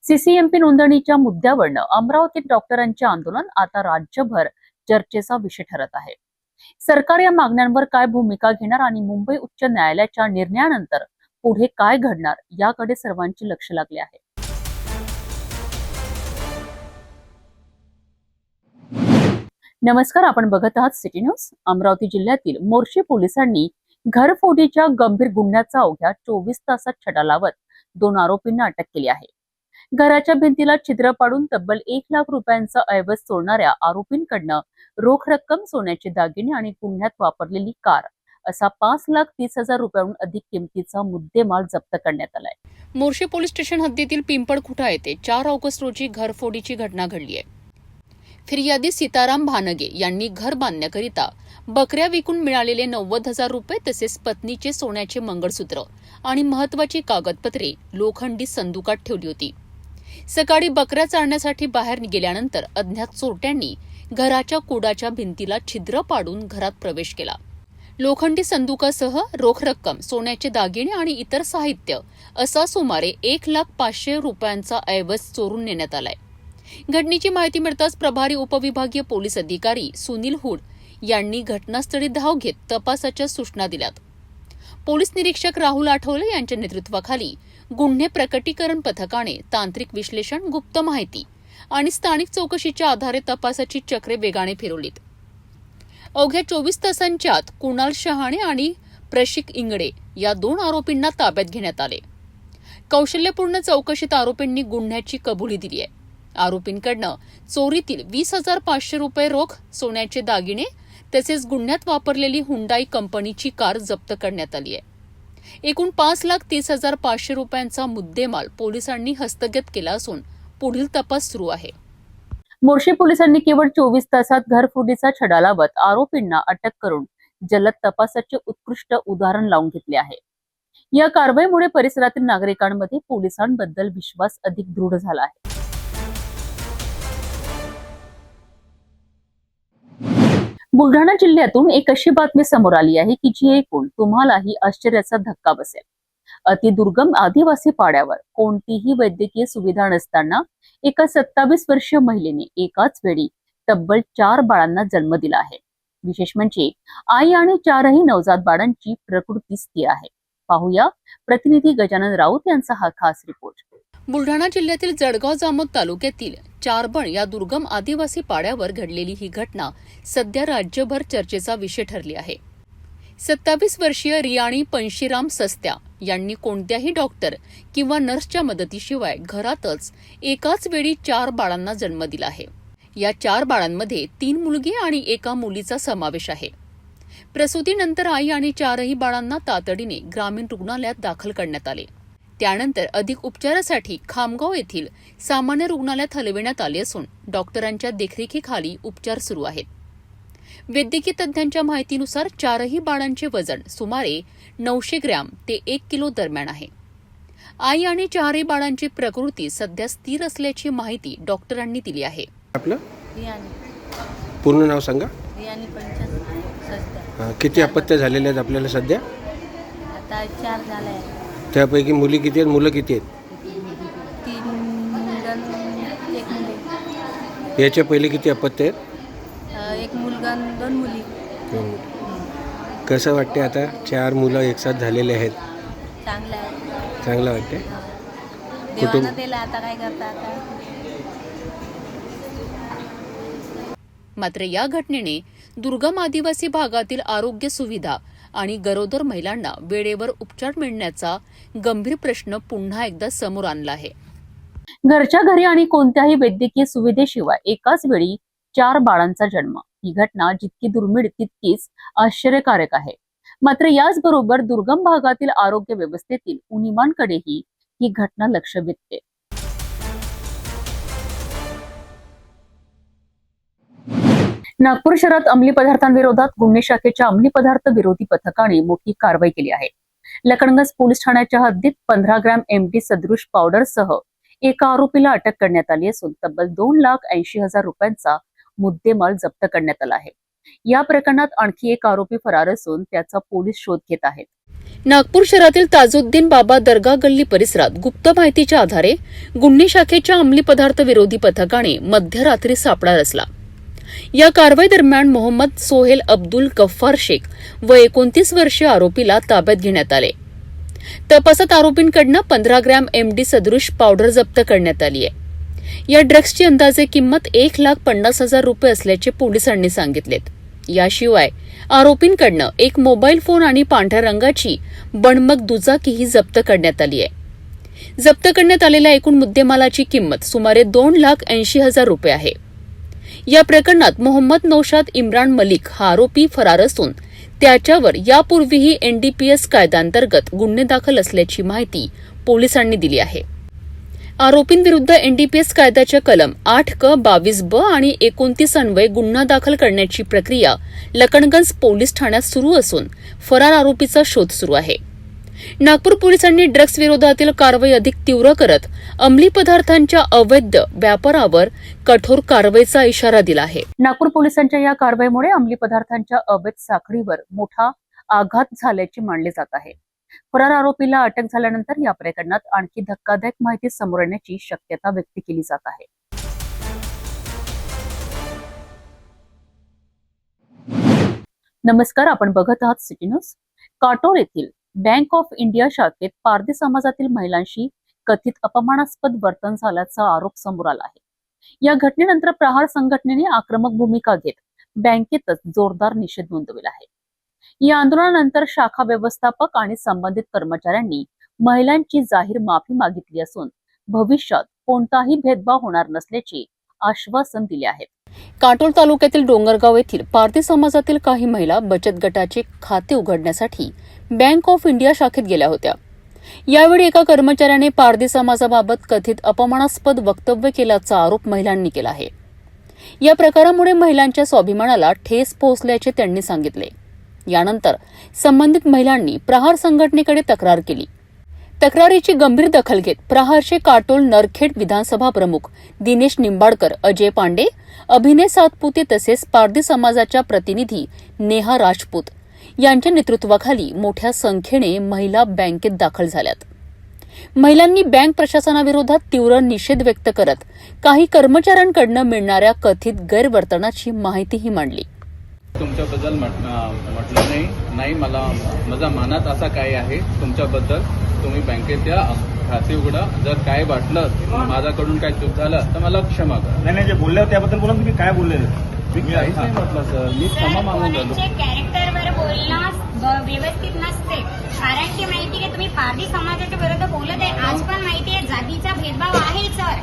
CCMP नोंदणीच्या मुद्द्यावरनं अमरावतीत डॉक्टरांचे आंदोलन आता राज्यभर चर्चेचा विषय ठरत आहे. सरकार या मागण्यांवर काय भूमिका घेणार आणि मुंबई उच्च न्यायालयाच्या निर्णयानंतर पुढे काय घडणार याकडे सर्वांचे लक्ष लागले आहे. नमस्कार, आपण बघत आहात सिटी न्यूज. अमरावती जिल्ह्यातील मोर्शी पोलिसांनी घरफोडीच्या गंभीर गुन्ह्याचा अवघ्या 24 तासात छडा लावत 2 आरोपींना अटक केली आहे. घराच्या भिंतीला छिद्र पाडून तब्बल 1 लाख रुपयांचा ऐवज चोरणाऱ्या आरोपींकडनं रोख रक्कम, सोन्याचे दागिने आणि गुन्ह्यात वापरलेली कार असा 5,30,000 रुपयांहून अधिक किमतीचा मुद्देमाल जप्त करण्यात आलाय. मोर्शी पोलीस स्टेशन हद्दीतील पिंपळखुटा येथे 4 ऑगस्ट रोजी घरफोडीची घटना घडली आहे. फिर्यादी सीताराम भानगे यांनी घर बांधण्याकरिता बकऱ्या विकून मिळालेले 90,000 रुपये तसेच पत्नीचे सोन्याचे मंगळसूत्र आणि महत्वाची कागदपत्रे लोखंडी संदुकात ठेवली होती. सकाळी बकऱ्या चारण्यासाठी बाहेर गेल्यानंतर अज्ञात चोरट्यांनी घराच्या कुडाच्या भिंतीला छिद्र पाडून घरात प्रवेश केला. लोखंडी संदुकासह रोख रक्कम, सोन्याचे दागिने आणि इतर साहित्य असा सुमारे 1,05,000 रुपयांचा ऐवज चोरून नेण्यात आलाय. घटनेची माहिती मिळताच प्रभारी उपविभागीय पोलीस अधिकारी सुनील हुड यांनी घटनास्थळी धाव घेत तपासाच्या सूचना दिल्यात. पोलीस निरीक्षक राहुल आठवले यांच्या नेतृत्वाखाली गुन्हे प्रकटीकरण पथकाने तांत्रिक विश्लेषण, गुप्त माहिती आणि स्थानिक चौकशीच्या आधारे तपासाची चक्रे वेगाने फिरवलीत. अवघ्या 24 तासांच्या आत कुणाल शहाणे आणि प्रशिक इंगडे या 2 आरोपींना ताब्यात घेण्यात आले. कौशल्यपूर्ण चौकशीत आरोपींनी गुन्ह्याची कबुली दिली आहे. आरोपींकडनं चोरीतील 20,500 रुपये रोख, सोन्याचे दागिने तसेच गुन्ह्यात वापरलेली हुंडाई कंपनीची कार जप्त करण्यात आली आहे. एकूण 5,30,500 रुपयांचा मुद्देमाल पोलिसांनी हस्तगत केला असून पुढील तपास सुरू आहे. मोर्शी पोलिसांनी केवळ 24 तासात घरफोडीचा छडा लावत आरोपींना अटक करून जलद तपासाचे उत्कृष्ट उदाहरण लावून घेतले आहे. या कारवाईमुळे परिसरातील नागरिकांमध्ये पोलिसांबद्दल विश्वास अधिक दृढ झाला आहे. बुलढाणा जिल्ह्यातून एक अशी बातमी समोर आली आहे की जी ऐकून तुम्हालाही आश्चर्याचा धक्का बसेल. अतिदुर्गम आदिवासी पाड्यावर कोणतीही वैद्यकीय सुविधा नसताना एका 27 वर्षीय महिलेने एकाच वेळी तब्बल 4 बाळांना जन्म दिला आहे. विशेष म्हणजे आई आणि 4ही नवजात बाळांची प्रकृती स्थिर आहे. पाहूया प्रतिनिधी गजानन राऊत यांचा हा खास रिपोर्ट. बुलढाणा जिल्ह्यातील जळगाव जामोद तालुक्यातील चारबण या दुर्गम आदिवासी पाड्यावर घडलेली ही घटना सध्या राज्यभर चर्चेचा विषय ठरली आहे. 27 वर्षीय रियाणी पंशीराम सस्त्या यांनी कोणत्याही डॉक्टर किंवा नर्सच्या मदतीशिवाय घरातच एकाच वेळी 4 बाळांना जन्म दिला आहे. या 4 बाळांमध्ये 3 मुलगी आणि 1 मुलीचा समावेश आहे. प्रसूतीनंतर आई आणि 4ही बाळांना तातडीने ग्रामीण रुग्णालयात दाखल करण्यात आले. त्यानंतर अधिक उपचारासाठी खामगाव येथील सामान्य रुग्णालयात हलविण्यात आले असून डॉक्टरांच्या देखरेखीखाली उपचार सुरू आहेत. वैद्यकीय तज्ज्ञांच्या माहितीनुसार चारही बाळांचे वजन सुमारे 900 ग्रॅम ते 1 किलो दरम्यान आहे. आई आणि चारही बाळांची प्रकृती सध्या स्थिर असल्याची माहिती डॉक्टरांनी दिली आहे. आपलं रियानी पूर्ण नाव सांगा. रियानी पंचायत सध्या किती अपत्य झालेले आहेत आपल्याला सध्या? आता 4 झाले आहे. त्यापैकी मुली किती आहेत, मुलं किती आहेत? 3 मुलगा 1 मुली. याच्या पहिले किती अपत्य आहेत? 1 मुलगा 2 मुली. कसं वाटते आता 4 मुलं एकसाथ झालेले आहेत? चांगलं आहे. चांगलं वाटते. देवानं दिलं, आता काय करता आता. मात्र या घटनेने दुर्गम आदिवासी भागातील आरोग्य सुविधा आणि गरोदर महिलांना वेळेवर उपचार मिळण्याचा गंभीर प्रश्न पुन्हा एकदा समोर आणला आहे. घरच्या घरी आणि कोणत्याही वैद्यकीय सुविधेशिवाय एकाच वेळी 4 बाळांचा जन्म ही घटना जितकी दुर्मिळ तितकीच आश्चर्यकारक आहे. मात्र याचबरोबर दुर्गम भागातील आरोग्य व्यवस्थेतील उणिवांकडेही ही घटना लक्ष वेधते. नागपूर शहरात अंमली पदार्थांविरोधात गुन्हे शाखेच्या अंमली पदार्थ विरोधी पथकाने मोठी कारवाई केली आहे. लखनगंज पोलीस ठाण्याच्या हद्दीत 15 ग्रॅम MD सदृश पावडरसह एका आरोपीला अटक करण्यात आली असून तब्बल 2,80,000 रुपयांचा मुद्देमाल जप्त करण्यात आला आहे. या प्रकरणात आणखी एक आरोपी फरार असून त्याचा पोलीस शोध घेत आहेत. नागपूर शहरातील ताजुद्दीन बाबा दर्गा गल्ली परिसरात गुप्त माहितीच्या आधारे गुन्हे शाखेच्या अंमली पदार्थ विरोधी पथकाने मध्यरात्री सापळा रचला. या कारवाई दरम्यान मोहम्मद सोहेल अब्दुल गफ्फार शेख व 29 वर्षीय आरोपीला ताब्यात घेण्यात आले. तपासात आरोपींकडून 15 ग्रॅम MD सदृश पावडर जप्त करण्यात आली आहे. या ड्रग्सची अंदाजे किंमत 1,50,000 रुपये असल्याचे पोलिसांनी सांगितलेत. याशिवाय आरोपींकडून एक मोबाईल फोन आणि पांढऱ्या रंगाची बनमक दुचाकीही जप्त करण्यात आली आहे. जप्त करण्यात आलेल्या एकूण मुद्देमालाची किंमत सुमारे 2,80,000 रुपये आहे. या प्रकरणात मोहम्मद नौशाद इम्रान मलिक हा आरोपी फरार असून त्याच्यावर यापूर्वीही NDPS कायद्याअंतर्गत गुन्हे दाखल असल्याची माहिती पोलिसांनी दिली आहे. आरोपींविरुद्ध NDPS कायद्याच्या कलम 8क 22ब आणि 29 अन्वये गुन्हा दाखल करण्याची प्रक्रिया लखनगंज पोलीस ठाण्यात सुरू असून फरार आरोपीचा शोध सुरू आहे. नागपूर पोलिसांनी ड्रग्स विरोधातील कारवाई अधिक तीव्र करत अंमली पदार्थांच्या अवैध व्यापारावर कठोर कारवाईचा इशारा दिला आहे. नागपूर पोलिसांच्या या कारवाईमुळे अंमली पदार्थांच्या अवैध साखळीवर मोठा आघात झाल्याचे मानले जात आहे. फरार आरोपीला अटक झाल्यानंतर या प्रकरणात आणखी धक्कादायक माहिती समोर येण्याची शक्यता व्यक्त केली जात आहे. नमस्कार, आपण बघत आहात सिटी न्यूज. काटोल येथील बँक ऑफ इंडिया शाखेत पारधी समाजातील महिलांशी कथित अपमानास्पद वर्तन झाल्याचा आरोप समोर आला आहे. या घटनेनंतर प्रहार संघटनेने आक्रमक भूमिका घेत बँकेतच जोरदार निषेध नोंदविला आहे. या आंदोलनानंतर शाखा व्यवस्थापक आणि संबंधित कर्मचाऱ्यांनी महिलांची जाहीर माफी मागितली असून भविष्यात कोणताही भेदभाव होणार नसल्याचे आश्वासन दिले आहे. काटोल तालुक्यातील डोंगरगाव येथील पारधी समाजातील काही महिला बचत गटाचे खाते उघडण्यासाठी बँक ऑफ इंडिया शाखेत गेल्या होत्या. यावेळी एका कर्मचाऱ्याने पारधी समाजाबाबत कथित अपमानास्पद वक्तव्य केल्याचा आरोप महिलांनी केला आहे. या प्रकारामुळे महिलांच्या स्वाभिमानाला ठेस पोहोचल्याचे त्यांनी सांगितले. यानंतर संबंधित महिलांनी प्रहार संघटनेकडे तक्रार केली. तक्रारीची गंभीर दखल घेत प्रहारचे काटोल नरखेड विधानसभा प्रमुख दिनेश निंबाडकर, अजय पांडे, अभिनय सातपुते तसेच पारधी समाजाच्या प्रतिनिधी नेहा राजपूत यांच्या नेतृत्वाखाली मोठ्या संख्येने महिला बँकेत दाखल झाल्यात. महिलांनी बँक प्रशासनाविरोधात तीव्र निषेध व्यक्त करत काही कर्मचाऱ्यांकडून मिळणाऱ्या कथित गैरवर्तनाची माहितीही मांडली. तुमच्याबद्दल म्हटलं नाही मला माझा मनात असा काय आहे तुमच्याबद्दल. तुम्ही बँकेत या, खाते उघडा. जर काय वाटलं माझ्याकडून काय चूक झालं तर मला क्षमा करा. नाही जे बोलले त्याबद्दल बोला. तुम्ही काय बोलले? मी काहीच नाही म्हटलं सर. मी क्षमा मागून झालो. कॅरेक्टरवर बोलणं व्यवस्थित नसते. कारण की माहिती आहे तुम्ही पारधी समाजाच्या विरोधात बोलत आहे. आज पण माहिती आहे जातीचा भेदभाव आहे सर.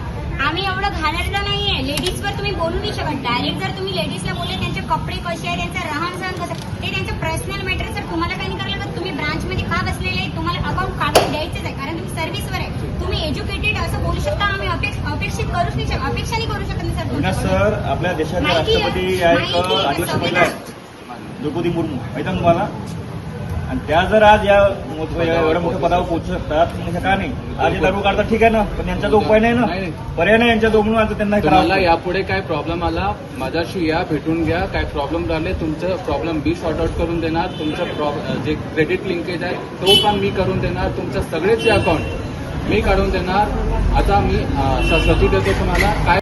आम्ही एवढं घालवलं नाहीये. लेडीजवर तुम्ही बोलू नाही शकत. डायरेक्ट जर तुम्ही लेडीजला बोलले त्यांचे कपडे कसे आहे, त्यांचं राहण सहन कसं, ते त्यांचं पर्सनल मॅटर. सर तुम्हाला काही नाही करायला लागत. तुम्ही ब्रांचमध्ये का बसलेले, तुम्हाला अकाउंट काढून द्यायचंच आहे. कारण तुम्ही सर्व्हिसवर आहे. तुम्ही एज्युकेटेड असं बोलू शकता, आम्ही अपेक्षित करू नाही शकत, अपेक्षा नाही करू शकत सर. अविनाश सर, आपल्या देशाचे राष्ट्रपती या एक आदिवासी महिला आहेत, द्रौपदी मुर्मू, माहिती आहे तुम्हाला? आणि त्या जर आज या एवढ्या मोठ्या पदावर पोहोचू शकतात, म्हणजे का नाही? आज हे दारू काढतात, ठीक आहे ना, पण यांचा जो उपाय नाही ना, पर्याय नाही यांच्या दोघं, आज त्यांना हे तुम्हाला करावं. यापुढे काय प्रॉब्लेम आला माझ्याशी या, भेटून घ्या. काय प्रॉब्लेम राहिले तुमचं प्रॉब्लेम मी सॉर्ट आउट करून देणार. तुमचं जे क्रेडिट लिंकेज आहे तो पण मी करून देणार. तुमचं सगळेच अकाउंट मी काढून देणार. आता मी सती देतो तुम्हाला. काय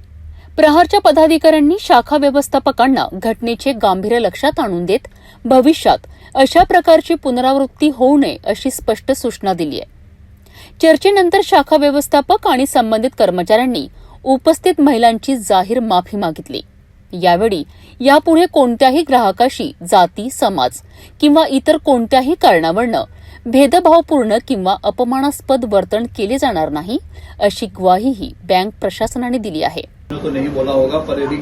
प्रहारच्या पदाधिकाऱ्यांनी शाखा व्यवस्थापकांना घटनेचे गांभीर्य लक्षात आणून देत भविष्यात अशा प्रकारची पुनरावृत्ती होऊ नये अशी स्पष्ट सूचना दिली आहे. चर्चेनंतर शाखा व्यवस्थापक आणि संबंधित कर्मचाऱ्यांनी उपस्थित महिलांची जाहीर माफी मागितली. यावेळी यापुढे कोणत्याही ग्राहकाशी जाती, समाज किंवा इतर कोणत्याही कारणावरनं भेदभावपूर्ण किंवा अपमानास्पद वर्तन केले जाणार नाही अशी ग्वाहीही बँक प्रशासनाने दिली आहे. तो नहीं बोला होगा, पर यदि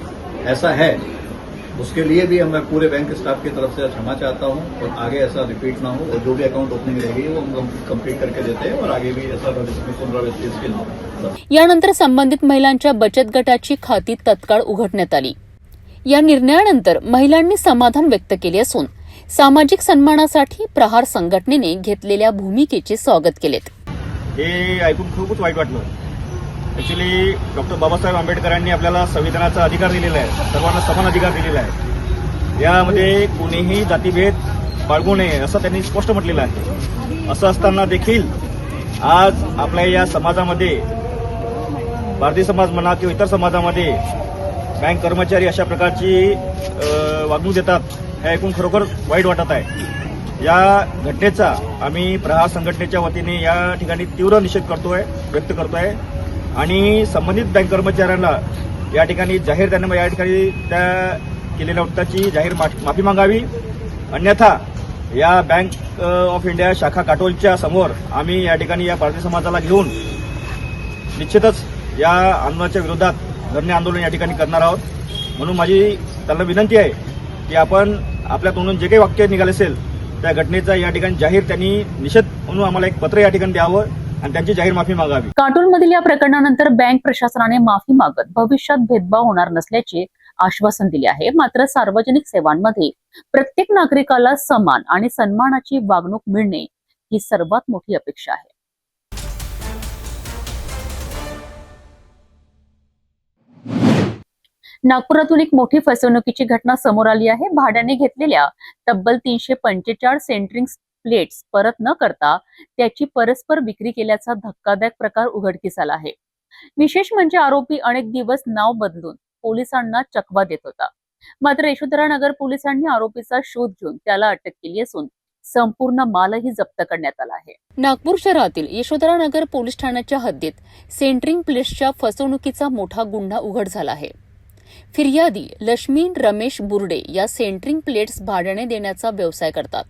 ऐसा है उसके लिए भी मैं पूरे बैंक स्टाफ की तरफ से क्षमा चाहता हूं और आगे ऐसा रिपीट ना हो. और जो भी अकाउंट ओपनिंग रहेगी वो हम कंप्लीट करके देते हैं और आगे भी ऐसा पुनरावृत्ति इसकी ना हो. यानंतर संबंधित महिलांच्या बचत गटाची खाती तत्काळ उघडण्यात आली. या निर्णयानंतर महिलांनी समाधान व्यक्त केले असून सामाजिक सन्मानासाठी प्रहार संघटनेने घेतलेल्या भूमिकेचे स्वागत केलेत. हे ऐकून खूपच वाईट वाटलं. ऍक्च्युली डॉक्टर बाबासाहेब आंबेडकरांनी आपल्याला संविधानाचा अधिकार दिलेला आहे, सर्वांना समान अधिकार दिलेला आहे. यामध्ये कोणीही जातीभेद बाळगू नये असं त्यांनी स्पष्ट म्हटलेलं आहे. असं असताना देखील आज आपल्या या समाजामध्ये, भारतीय समाज म्हणा किंवा इतर समाजामध्ये बँक कर्मचारी अशा प्रकारची वागणूक देतात, हे ऐकून खरोखर वाईट वाटत आहे. या घटनेचा आम्ही प्रहार संघटनेच्या वतीने या ठिकाणी तीव्र निषेध व्यक्त करतोय आणि संबंधित बँक कर्मचाऱ्यांना या ठिकाणी त्यांना या ठिकाणी त्या केलेल्या वृत्ताची जाहीर माफी मागावी. अन्यथा या बँक ऑफ इंडिया शाखा काटोलच्या समोर आम्ही या ठिकाणी या भारतीय समाजाला घेऊन निश्चितच या आंदोलनाच्या विरोधात धरणे आंदोलन या ठिकाणी करणार आहोत. म्हणून माझी त्यांना विनंती आहे की आपण आपल्या तोंडून जे काही वाक्य निघाले असेल त्या घटनेचा या ठिकाणी जाहीर त्यांनी निषेध म्हणून आम्हाला एक पत्र या ठिकाणी द्यावं आणि त्यांची जाहीर माफी मागावी. काटोलमधील या प्रकरणानंतर बँक प्रशासनाने माफी मागत भविष्यात भेदभाव होणार नसल्याचे आश्वासन दिले आहे. मात्र सार्वजनिक सेवांमध्ये प्रत्येक नागरिकाला समान आणि सन्मानाची वागणूक मिळणे ही सर्वात मोठी अपेक्षा आहे. नागपुरातून एक मोठी फसवणुकीची घटना समोर आली आहे. भाड्याने घेतलेल्या तब्बल 345 सेंटरिंग प्लेट्स परत न करता त्याची परस्पर विक्री केल्याचा धक्कादायक प्रकार उघडकीस आला आहे. विशेष म्हणजे आरोपी अनेक दिवस नाव बदलून पोलिसांना चकवा देत होता. मात्र यशोधरानगर पोलिसांनी आरोपीचा शोध घेऊन त्याला अटक केली असून संपूर्ण मालही जप्त करण्यात आला आहे. नागपूर शहरातील यशोधरानगर पोलीस ठाण्याच्या हद्दीत सेंटरिंग प्लेट्सच्या फसवणुकीचा मोठा गुन्हा उघड झाला आहे. फिर्यादी लक्ष्मी रमेश बुर्डे या सेंटरिंग प्लेट्स भाड्याने देण्याचा व्यवसाय करतात.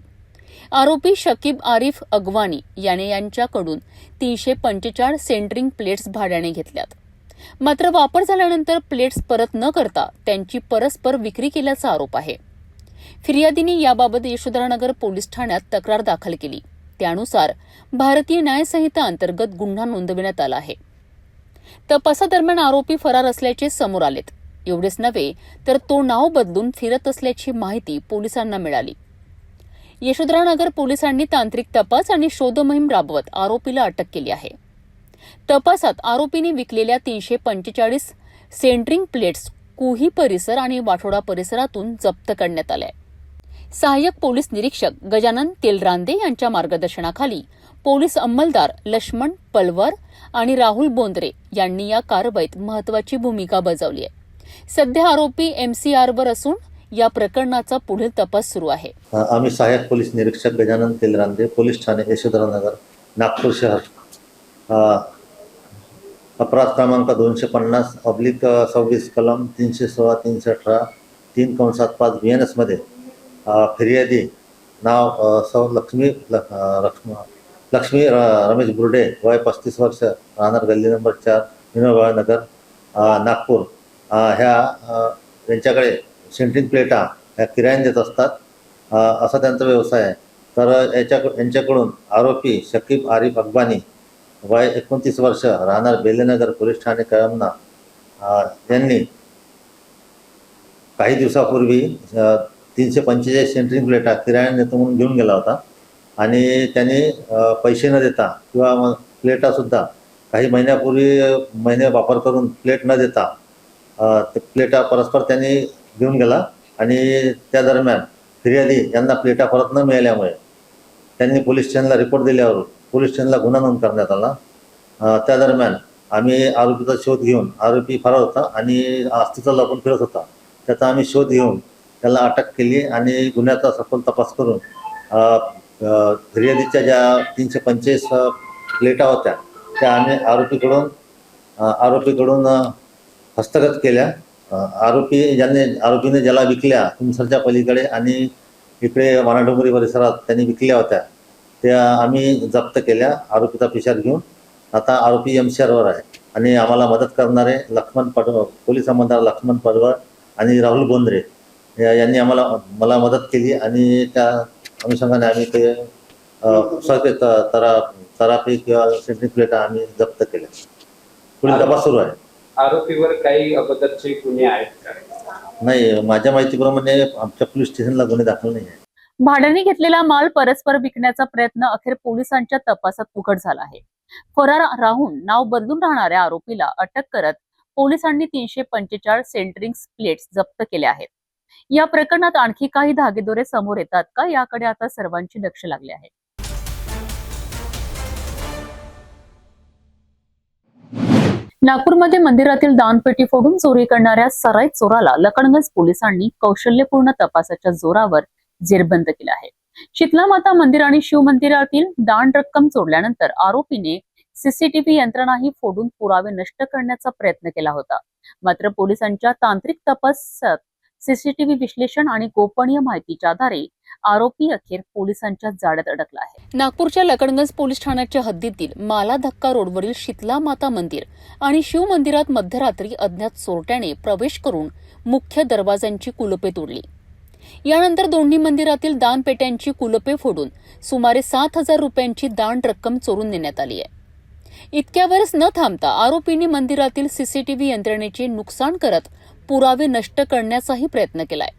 आरोपी शकीब आरिफ अगवानी याने यांच्याकडून 345 सेंटरिंग प्लेट्स भाड्याने घेतल्यात. मात्र वापर झाल्यानंतर प्लेट्स परत न करता त्यांची परस्पर विक्री केल्याचा आरोप आहे. फिर्यादीने याबाबत यशोधरानगर पोलीस ठाण्यात तक्रार दाखल केली. त्यानुसार भारतीय न्यायसंहिता अंतर्गत गुन्हा नोंदविण्यात आला आहे. तपासादरम्यान आरोपी फरार असल्याचे समोर आलेत. एवढेच नव्हे तर तो नाव बदलून फिरत असल्याची माहिती पोलिसांना मिळाली. यशोधरानगर पोलिसांनी तांत्रिक तपास आणि शोधमोहीम राबवत आरोपीला अटक केली आहे. तपासात आरोपीने विकलेल्या 345 सेंटरिंग प्लेट्स कुही परिसर आणि वाठोडा परिसरातून जप्त करण्यात आल्या. सहाय्यक पोलीस निरीक्षक गजानन तेलरांदे यांच्या मार्गदर्शनाखाली पोलीस अंमलदार लक्ष्मण पलवर आणि राहुल बोंद्रे यांनी या कारवाईत महत्वाची भूमिका बजावली आहे. सध्या आरोपी MCRवर असून या प्रकरणाचा पुढील तपास सुरू आहे. आम्ही सहाय्यक पोलीस निरीक्षक गजानन तेलरांदे, पोलीस ठाणे यशोधरानगर, नागपूर शहर, अपराध क्रमांक 250/26 कलम 316, 318, 3/5 BNS मध्ये फिर्यादी नाव सौ लक्ष्मी रमेश बुर्डे, वय 35 वर्ष, राहणार गल्ली नंबर 4, विनोबा नगर, नागपूर, यांच्याकडे सेंटरिंग प्लेटा ह्या किरायाने देत असतात. असा त्यांचा व्यवसाय आहे. तर यांच्याकडून आरोपी शकीब आरिफ अगबानी वय 29 वर्ष राहणार बेलेनगर पोलीस ठाणे कळमना यांनी काही दिवसापूर्वी 345 सेंट्रिंग प्लेटा किरायाने देतो म्हणून घेऊन गेला होता आणि त्यांनी पैसे न देता किंवा प्लेटासुद्धा काही महिने वापर करून प्लेट न देता ते प्लेटा परस्पर त्यांनी घेऊन गेला आणि त्या दरम्यान फिर्यादी यांना प्लेटा परत न मिळाल्यामुळे त्यांनी पोलीस स्टेशनला रिपोर्ट दिल्यावर पोलीस स्टेशनला गुन्हा नोंद करण्यात आला. त्या दरम्यान आम्ही आरोपीचा शोध घेऊन, आरोपी फरार होता आणि अस्तित्व लपून फिरत होता, त्याचा आम्ही शोध घेऊन त्याला अटक केली आणि गुन्ह्याचा सखोल तपास करून फिर्यादीच्या ज्या 345 प्लेटा होत्या त्या आम्ही आरोपीकडून हस्तगत केल्या. आरोपीने ज्याला विकल्या तुमसरच्या पलीकडे आणि इकडे वानाडोंगरी परिसरात त्यांनी विकल्या होत्या त्या आम्ही जप्त केल्या आरोपीचा पिशार घेऊन. आता आरोपी MCRवर आहे आणि आम्हाला मदत करणारे पोलीस अंमलदार लक्ष्मण पडवळ आणि राहुल बोंद्रे यांनी मला मदत केली आणि त्या अनुषंगाने आम्ही ते तरापी किंवा सेंट्रिंग प्लेटा आम्ही जप्त केल्या. पुढील तपास सुरू आहे. आरोपीवर काही अगोदरचे गुन्हे आहेत का? नाही, माझ्या माहितीप्रमाणे आमच्या पोलीस स्टेशनला गुन्हे दाखल नाही आहे. भाड्याने घेतलेला माल परस्पर विकण्याचा प्रयत्न अखेर पोलिसांच्या तपासात उघड झाला आहे. फरार राहून नाव बदलून राहणाऱ्या आरोपीला अटक करत पोलिसांनी 345 सेंट्रिंग प्लेट्स जप्त केल्या आहेत. या प्रकरणात आणखी काही धागेदोरे समोर येतात का, याकडे आता सर्वांचे लक्ष लागले आहे. नागपूरमध्ये मंदिरातील दानपेटी फोडून चोरी करणाऱ्या सराईत चोराला लखनगंज पोलिसांनी कौशल्यपूर्ण तपासाच्या जोरावर जेरबंद केलं आहे. शीतला माता मंदिर आणि शिव मंदिरातील दान रक्कम चोरल्यानंतर आरोपीने सीसीटीव्ही यंत्रणाही फोडून पुरावे नष्ट करण्याचा प्रयत्न केला होता. मात्र पोलिसांच्या तांत्रिक तपासात सीसीटीव्ही विश्लेषण आणि गोपनीय माहितीच्या आधारे आरोपी अखेर पोलिसांच्या जाळ्यात अडकला आहे. नागपूरच्या लखनगंज पोलीस ठाण्याच्या हद्दीतील माला धक्का रोडवरील शीतला माता मंदिर आणि शिव मंदिरात मध्यरात्री अज्ञात चोरट्याने प्रवेश करून मुख्य दरवाजांची कुलुपे तोडली. यानंतर दोन्ही मंदिरातील दानपेट्यांची कुलुपे फोडून सुमारे 7,000 रुपयांची दान रक्कम चोरून नेण्यात आली आहे. इतक्यावरच न थांबता आरोपींनी मंदिरातील सीसीटीव्ही यंत्रणेचे नुकसान करत पुरावे नष्ट करण्याचाही प्रयत्न केलाय.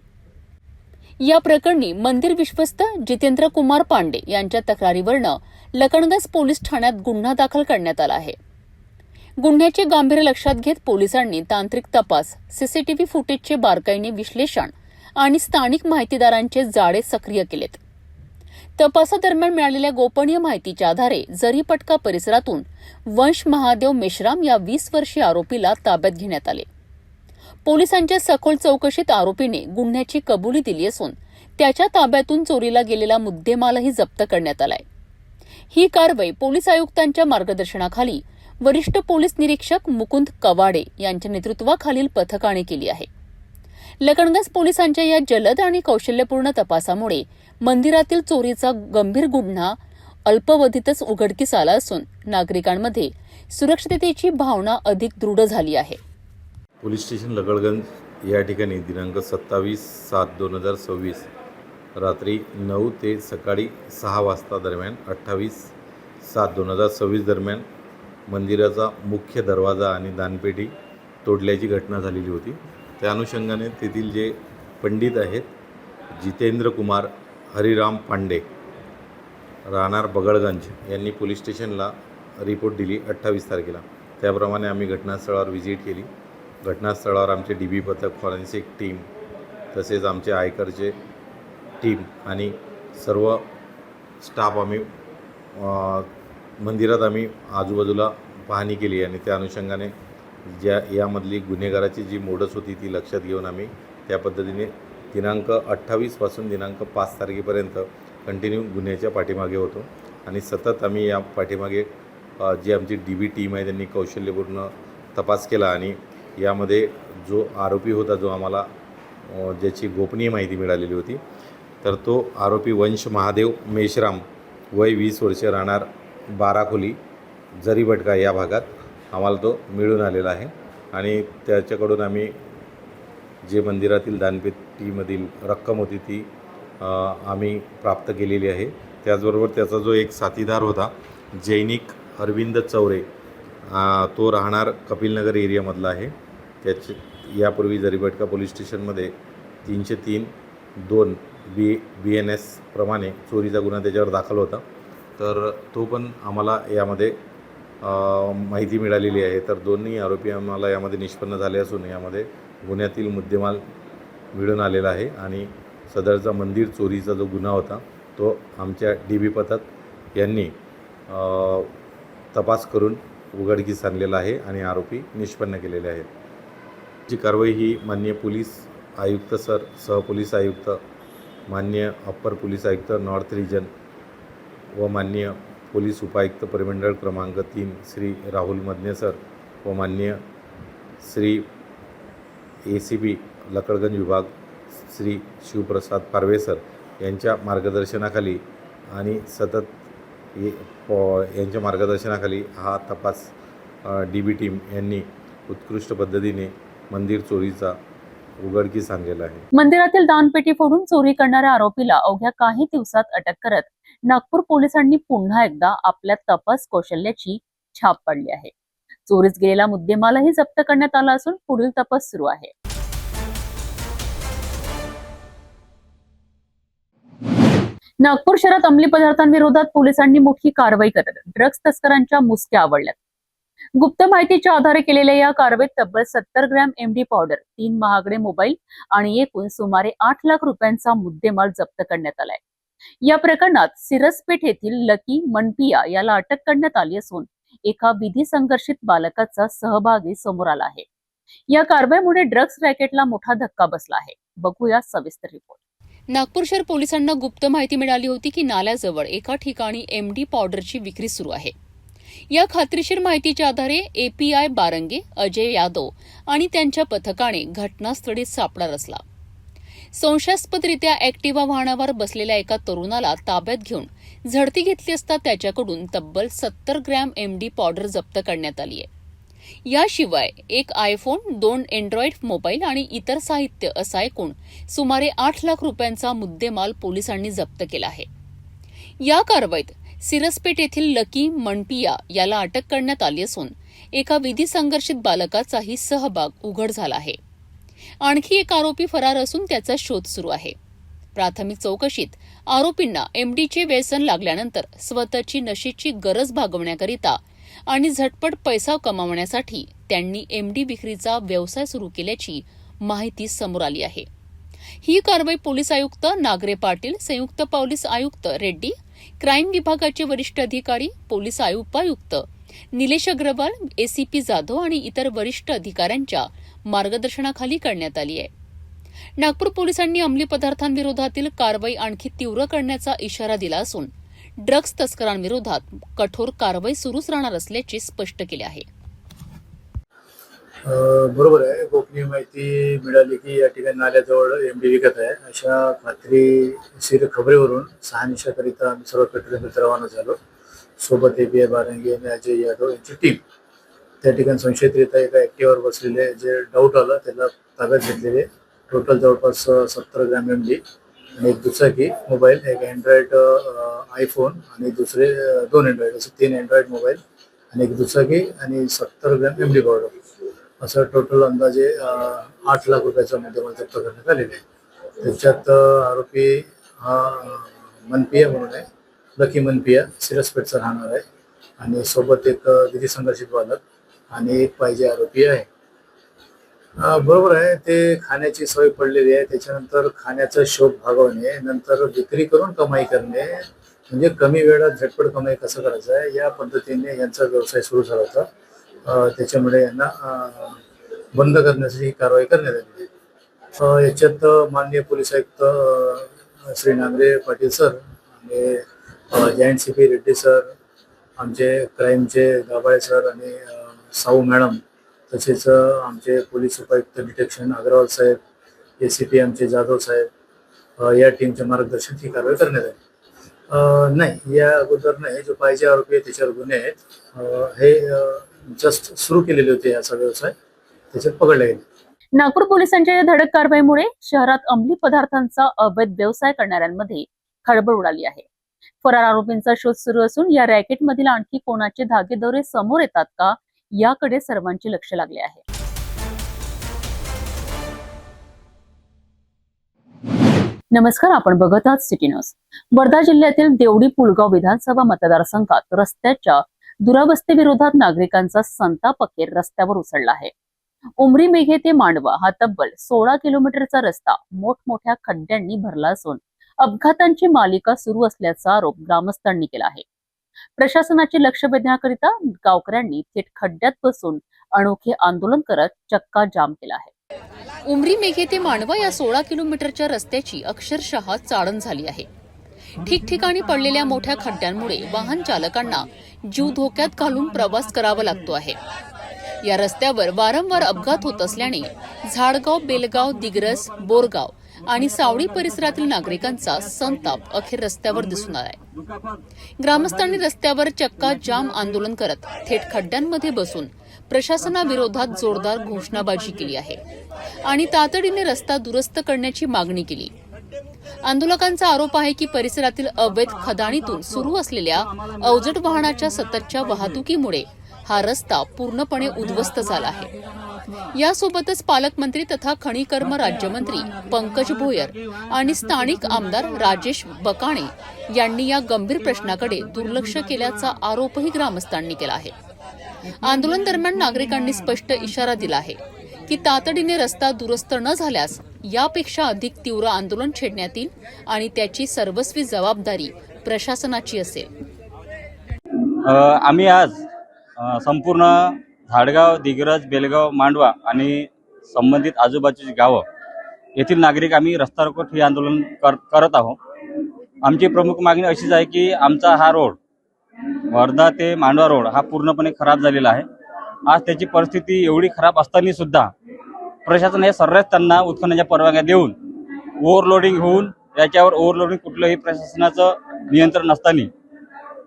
या प्रकरणी मंदिर विश्वस्त जितेंद्र कुमार पांडे यांच्या तक्रारीवरनं लखनगंज पोलीस ठाण्यात गुन्हा दाखल करण्यात आला आहे. गुन्ह्याचे गांभीर्य लक्षात घेत पोलिसांनी तांत्रिक तपास, सीसीटीव्ही फुटेजचे बारकाईने विश्लेषण आणि स्थानिक माहितीदारांचे जाळे सक्रिय केलेत. तपासादरम्यान मिळालेल्या गोपनीय माहितीच्या आधारे जरीपटका परिसरातून वंश महादेव मेश्राम या 20 वर्षीय आरोपीला ताब्यात घेण्यात आले. पोलिसांच्या सखोल चौकशीत आरोपीने गुन्ह्याची कबुली दिली असून त्याच्या ताब्यातून चोरीला गेलेला मुद्देमालही जप्त करण्यात आलाय. ही कारवाई पोलीस आयुक्तांच्या मार्गदर्शनाखाली वरिष्ठ पोलीस निरीक्षक मुकुंद कवाडे यांच्या नेतृत्वाखालील पथकाने केली आहे. लखनगंज पोलिसांच्या या जलद आणि कौशल्यपूर्ण तपासामुळे मंदिरातील चोरीचा गंभीर गुन्हा अल्पावधीतच उघडकीस आला असून नागरिकांमध्ये सुरक्षिततेची भावना अधिक दृढ झाली आहे. पोलीस स्टेशन लखनगंज या ठिकाणी दिनांक 27/7/2026 रात्री 9 ते सकाळी 6 वाजता दरम्यान 28/7/2026 दरम्यान मंदिराचा मुख्य दरवाजा आणि दानपेटी तोडल्याची घटना झालेली होती. त्या अनुषंगाने तेथील जे पंडित आहेत जितेंद्र कुमार हरिराम पांडे राहणार बगळगंज यांनी पोलीस स्टेशनला रिपोर्ट दिली 28 तारखेला. त्याप्रमाणे आम्ही घटनास्थळावर व्हिजिट केली. घटनास्थळावर आमचे DB पथक, फॉरेन्सिक टीम, तसेच आमचे आयकरचे टीम आणि सर्व स्टाफ आम्ही मंदिरात आम्ही आजूबाजूला पाहणी केली आणि त्या अनुषंगाने यामधली गुन्हेगाराची जी मोडस होती ती लक्षात घेऊन आम्ही त्या पद्धतीने दिनांक 28 पासून दिनांक 5 तारखेपर्यंत कंटिन्यू गुन्ह्याच्या पाठीमागे होतो आणि सतत आम्ही या पाठीमागे जी आमची DB टीम आहे त्यांनी कौशल्यपूर्ण तपास केला आणि यामध्ये जो आरोपी होता, जो आम्हाला ज्याची गोपनीय माहिती मिळालेली होती, तर तो आरोपी वंश महादेव मेश्राम वय 20 वर्ष राहणार 12 खोली जरीबटका या भागात आम्हाला तो मिळून आलेला आहे आणि त्याच्याकडून आम्ही जे मंदिरातील दानपेटीमधील रक्कम होती ती आम्ही प्राप्त केलेली आहे. त्याचबरोबर त्याचा जो एक साथीदार होता जैनिक अरविंद चौरे, तो राहणार कपिलनगर एरियामधला आहे. त्याचे यापूर्वी जरीबटका पोलीस स्टेशनमध्ये 303(2) BNS प्रमाणे चोरीचा गुन्हा त्याच्यावर दाखल होता. तर तो पण आम्हाला यामध्ये माहिती मिळालेली आहे. तर दोन्ही आरोपी आम्हाला यामध्ये निष्पन्न झाले असून यामध्ये गुन्ह्यातील मुद्देमाल मिळून आलेला आहे आणि सदरचा मंदिर चोरीचा जो गुन्हा होता तो आमच्या DB पथक यांनी तपास करून उघडकीस आणलेला आहे आणि आरोपी निष्पन्न केलेले आहेत. जी कारवाई ही माननीय पोलीस आयुक्त सर, सहपोलीस आयुक्त, माननीय अप्पर पोलीस आयुक्त नॉर्थ रिजन व माननीय पोलीस उपायुक्त परिमंडळ क्रमांक 3 श्री राहुल मदने सर व माननीय श्री ACP लकडगंज विभाग श्री शिवप्रसाद पारवे सर यांच्या मार्गदर्शनाखाली आणि सतत यांच्या मार्गदर्शनाखाली हा तपास DB टीम यांनी उत्कृष्ट पद्धतीने मंदिर चोरीचा उघडकीस आणलेला आहे. मंदिरातील दानपेटी फोडून चोरी करणाऱ्या आरोपीला अवघ्या काही दिवसात अटक करत नागपूर पोलिसांनी पुन्हा एकदा आपल्या तपास कौशल्याची छाप पाडली आहे. चोरीस गेलेला मुद्देमालही जप्त करण्यात आला असून पुढील तपास सुरू आहे. नागपूर शहरात अंमली पदार्थांविरोधात पोलिसांनी मोठी कारवाई करत ड्रग्ज तस्करांच्या मुसक्या आवळल्यात. गुप्त माहितीच्या आधारे केलेल्या या कारवाईत तब्बल 70 ग्रॅम MD पावडर, 3 महागडे मोबाईल आणि एकूण सुमारे 8 लाख रुपयांचा मुद्देमाल जप्त करण्यात आलाय. या प्रकरणात सिरसपेठ येथील लकी मनपिया याला अटक करण्यात आली असून एका विधी संघर्षित बालकाचा सहभागी समोर आला आहे. या कारवाईमुळे ड्रग्ज रॅकेटला मोठा धक्का बसला आहे. बघूया सविस्तर रिपोर्ट. नागपूर शहर पोलिसांना गुप्त माहिती मिळाली होती की नाल्याजवळ एका ठिकाणी MD पावडरची विक्री सुरू आहे. या खात्रीशीर माहितीच्या आधारे API बारंगे, अजय यादव आणि त्यांच्या पथकाने घटनास्थळी सापळा रचला. संशयास्पदरित्या ऍक्टिवा वाहनावर बसलेल्या एका तरुणाला ताब्यात घेऊन झडती घेतली असता त्याच्याकडून तब्बल 70 ग्रॅम MD पावडर जप्त करण्यात आली आहे. याशिवाय एक iPhone, 2 अँड्रॉइड मोबाईल आणि इतर साहित्य असा एकूण सुमारे 8 लाख रुपयांचा मुद्देमाल पोलिसांनी जप्त केला आहे. या कारवाईत सिरसपेठ येथील लकी मनपिया याला अटक करण्यात आली असून एका विधी संघर्षित बालकाचाही सहभाग उघड झाला आहे. आणखी एक आरोपी फरार असून त्याचा शोध सुरू आहे. प्राथमिक चौकशीत आरोपींना MDचे व्यसन लागल्यानंतर स्वतःची नशेची गरज भागवण्याकरिता आणि झटपट पैसा कमावण्यासाठी त्यांनी MD विक्रीचा व्यवसाय सुरू केल्याची माहिती समोर आली आहे. ही कारवाई पोलीस आयुक्त नागरे पाटील, संयुक्त पोलीस आयुक्त रेड्डी, क्राईम विभागाचे वरिष्ठ अधिकारी, पोलीस उपायुक्त निलेश अग्रवाल, ACP जाधव आणि इतर वरिष्ठ अधिकाऱ्यांच्या मार्गदर्शनाखाली करण्यात आली आहे. नागपूर पोलिसांनी अंमली पदार्थांविरोधातील कारवाई आणखी तीव्र करण्याचा इशारा दिला असून ड्रग्ज तस्करांविरोधात कठोर कारवाई सुरूच राहणार असल्याचे स्पष्ट केले आहे. बरोबर आहे. गोपनीय माहिती मिळाली की या ठिकाणी नाल्याजवळ MD विकत आहे अशा खात्रीशीर खबरीवरून शहानिशाकरिता आम्ही सर्व पेट्रोलिंग रवाना झालो. सोबत API बारंगे आणि अजय यादव यांची टीम त्या ठिकाणी संशयितरित्या एका ऍक्टिव्हावर बसलेले जे डाऊट आलं त्याला ताब्यात घेतलेले. टोटल जवळपास 70 ग्रॅम MD आणि एक दुचाकी मोबाईल, एक अँड्रॉइड iPhone आणि दुसरे 2 अँड्रॉइड, असे 3 अँड्रॉइड मोबाईल आणि एक दुचाकी आणि 70 ग्रॅम MD पावडर असं टोटल अंदाजे 8 लाख रुपयाचा मुद्देमाल जप्त करण्यात आलेला आहे. त्याच्यात आरोपी हा मनपिया म्हणून आहे, लकी मनपिया, सिरसपेठचा राहणार आहे आणि सोबत एक विधी संघर्षित बालक आणि एक पाहिजे आरोपी आहे. बरोबर आहे. ते खाण्याची सवय पडलेली आहे. त्याच्यानंतर खाण्याचा शौक भागवणे, नंतर विक्री करून कमाई करणे, म्हणजे कमी वेळात झटपट कमाई कसं करायचं आहे या पद्धतीने यांचा व्यवसाय सुरू झाला होता. त्याच्यामुळे यांना बंद करण्यासाठी ही कारवाई करण्यात आली आहे. याच्यात माननीय पोलीस आयुक्त श्री नागरे पाटील सर आणि जॉईंट CP रेड्डी सर, आमचे क्राईमचे गाबाळे सर आणि साऊ मॅडम, तसेच आमचे पोलीस उपायुक्त डिटेक्शन अग्रवाल साहेब, ACP आमचे जाधव साहेब या टीमच्या मार्गदर्शनात ही कारवाई करण्यात आली. नाही, या अगोदर नाही, जो पाहिजे आरोपी आहे त्याच्यावर गुन्हे आहेत. हे जस्ट सुरू केलेले होते याचा व्यवसाय, त्याच्यात पकडले गेले. नागपूर पोलिसांच्या या धडक कारवाईमुळे शहरात अंमली पदार्थांचा अवैध व्यवसाय करणाऱ्यांमध्ये खळबळ उडाली आहे. फरार आरोपींचा शोध सुरू असून या रॅकेटमधील आणखी कोणाचे धागेदोरे समोर येतात का याकडे सर्वांचे लक्ष लागले आहे. नमस्कार, आपण बघत आहात सिटी न्यूज. वर्धा जिल्ह्यातील देवडी पुलगाव विधानसभा मतदारसंघात रस्त्याच्या दुरावस्थेविरोधात नागरिकांचा संताप अखेर रस्त्यावर उसळला आहे. उमरी मेघे ते मांडवा हा तब्बल 16 किलोमीटरचा रस्ता मोठमोठ्या खड्ड्यांनी भरला असून अपघातांची मालिका सुरू असल्याचा आरोप ग्रामस्थांनी केला आहे. प्रशासनाचे लक्ष वेधण्याकरिता गावकऱ्यांनी थेट खड्ड्यात बसून अनोखे आंदोलन करत चक्का जाम केला आहे. उमरी मेघे ते मांडवा या 16 किलोमीटरच्या रस्त्याची अक्षरशः चाळण झाली आहे. ठिकठिकाणी पडलेल्या मोठ्या खड्ड्यांमुळे वाहन चालकांना जीव धोक्यात घालून प्रवास करावा लागतो आहे. या रस्त्यावर वारंवार अपघात होत असल्याने झाडगाव, बेलगाव, दिग्रस, बोरगाव आणि सावळी परिसरातील नागरिकांचा संताप अखेर रस्त्यावर दिसून आलाय. ग्रामस्थांनी रस्त्यावर चक्का जाम आंदोलन करत थेट खड्ड्यांमध्ये बसून प्रशासनाविरोधात जोरदार घोषणाबाजी केली आहे आणि तातडीने रस्ता दुरुस्त करण्याची मागणी केली. आंदोलकांचा आरोप आहे की परिसरातील अवैध खदाणीतून सुरू असलेल्या अवजड वाहनाच्या सततच्या वाहतुकीमुळे हा रस्ता पूर्णपणे उद्ध्वस्त झाला आहे. यासोबतच पालकमंत्री तथा खनिकर्म राज्यमंत्री पंकज भोयर आणि स्थानिक आमदार राजेश बकाणे यांनी या गंभीर प्रश्नाकडे दुर्लक्ष केल्याचा आरोपही ग्रामस्थांनी केला आहे. आंदोलन दरम्यान नागरिकांनी स्पष्ट इशारा दिला आहे की तातडीने रस्ता दुरुस्त न झाल्यास यापेक्षा अधिक तीव्र आंदोलन छेडण्यात येईल आणि त्याची सर्वस्वी जबाबदारी प्रशासनाची असेल. आम्ही आज संपूर्ण झाडगाव, दिग्रज, बेलगाव, मांडवा आणि संबंधित आजूबाजूची गावं येथील नागरिक आम्ही रस्ता रोको हे आंदोलन करत आहोत. आमची प्रमुख मागणी अशीच आहे की आमचा हा रोड वर्धा ते मांडवा रोड हा पूर्णपणे खराब झालेला आहे. आज त्याची परिस्थिती एवढी खराब असताना सुद्धा प्रशासन हे सर्रास त्यांना उत्खननाच्या परवानग्या देऊन ओव्हरलोडिंग होऊन याच्यावर ओव्हरलोडिंग कुठलंही प्रशासनाचं नियंत्रण नसताना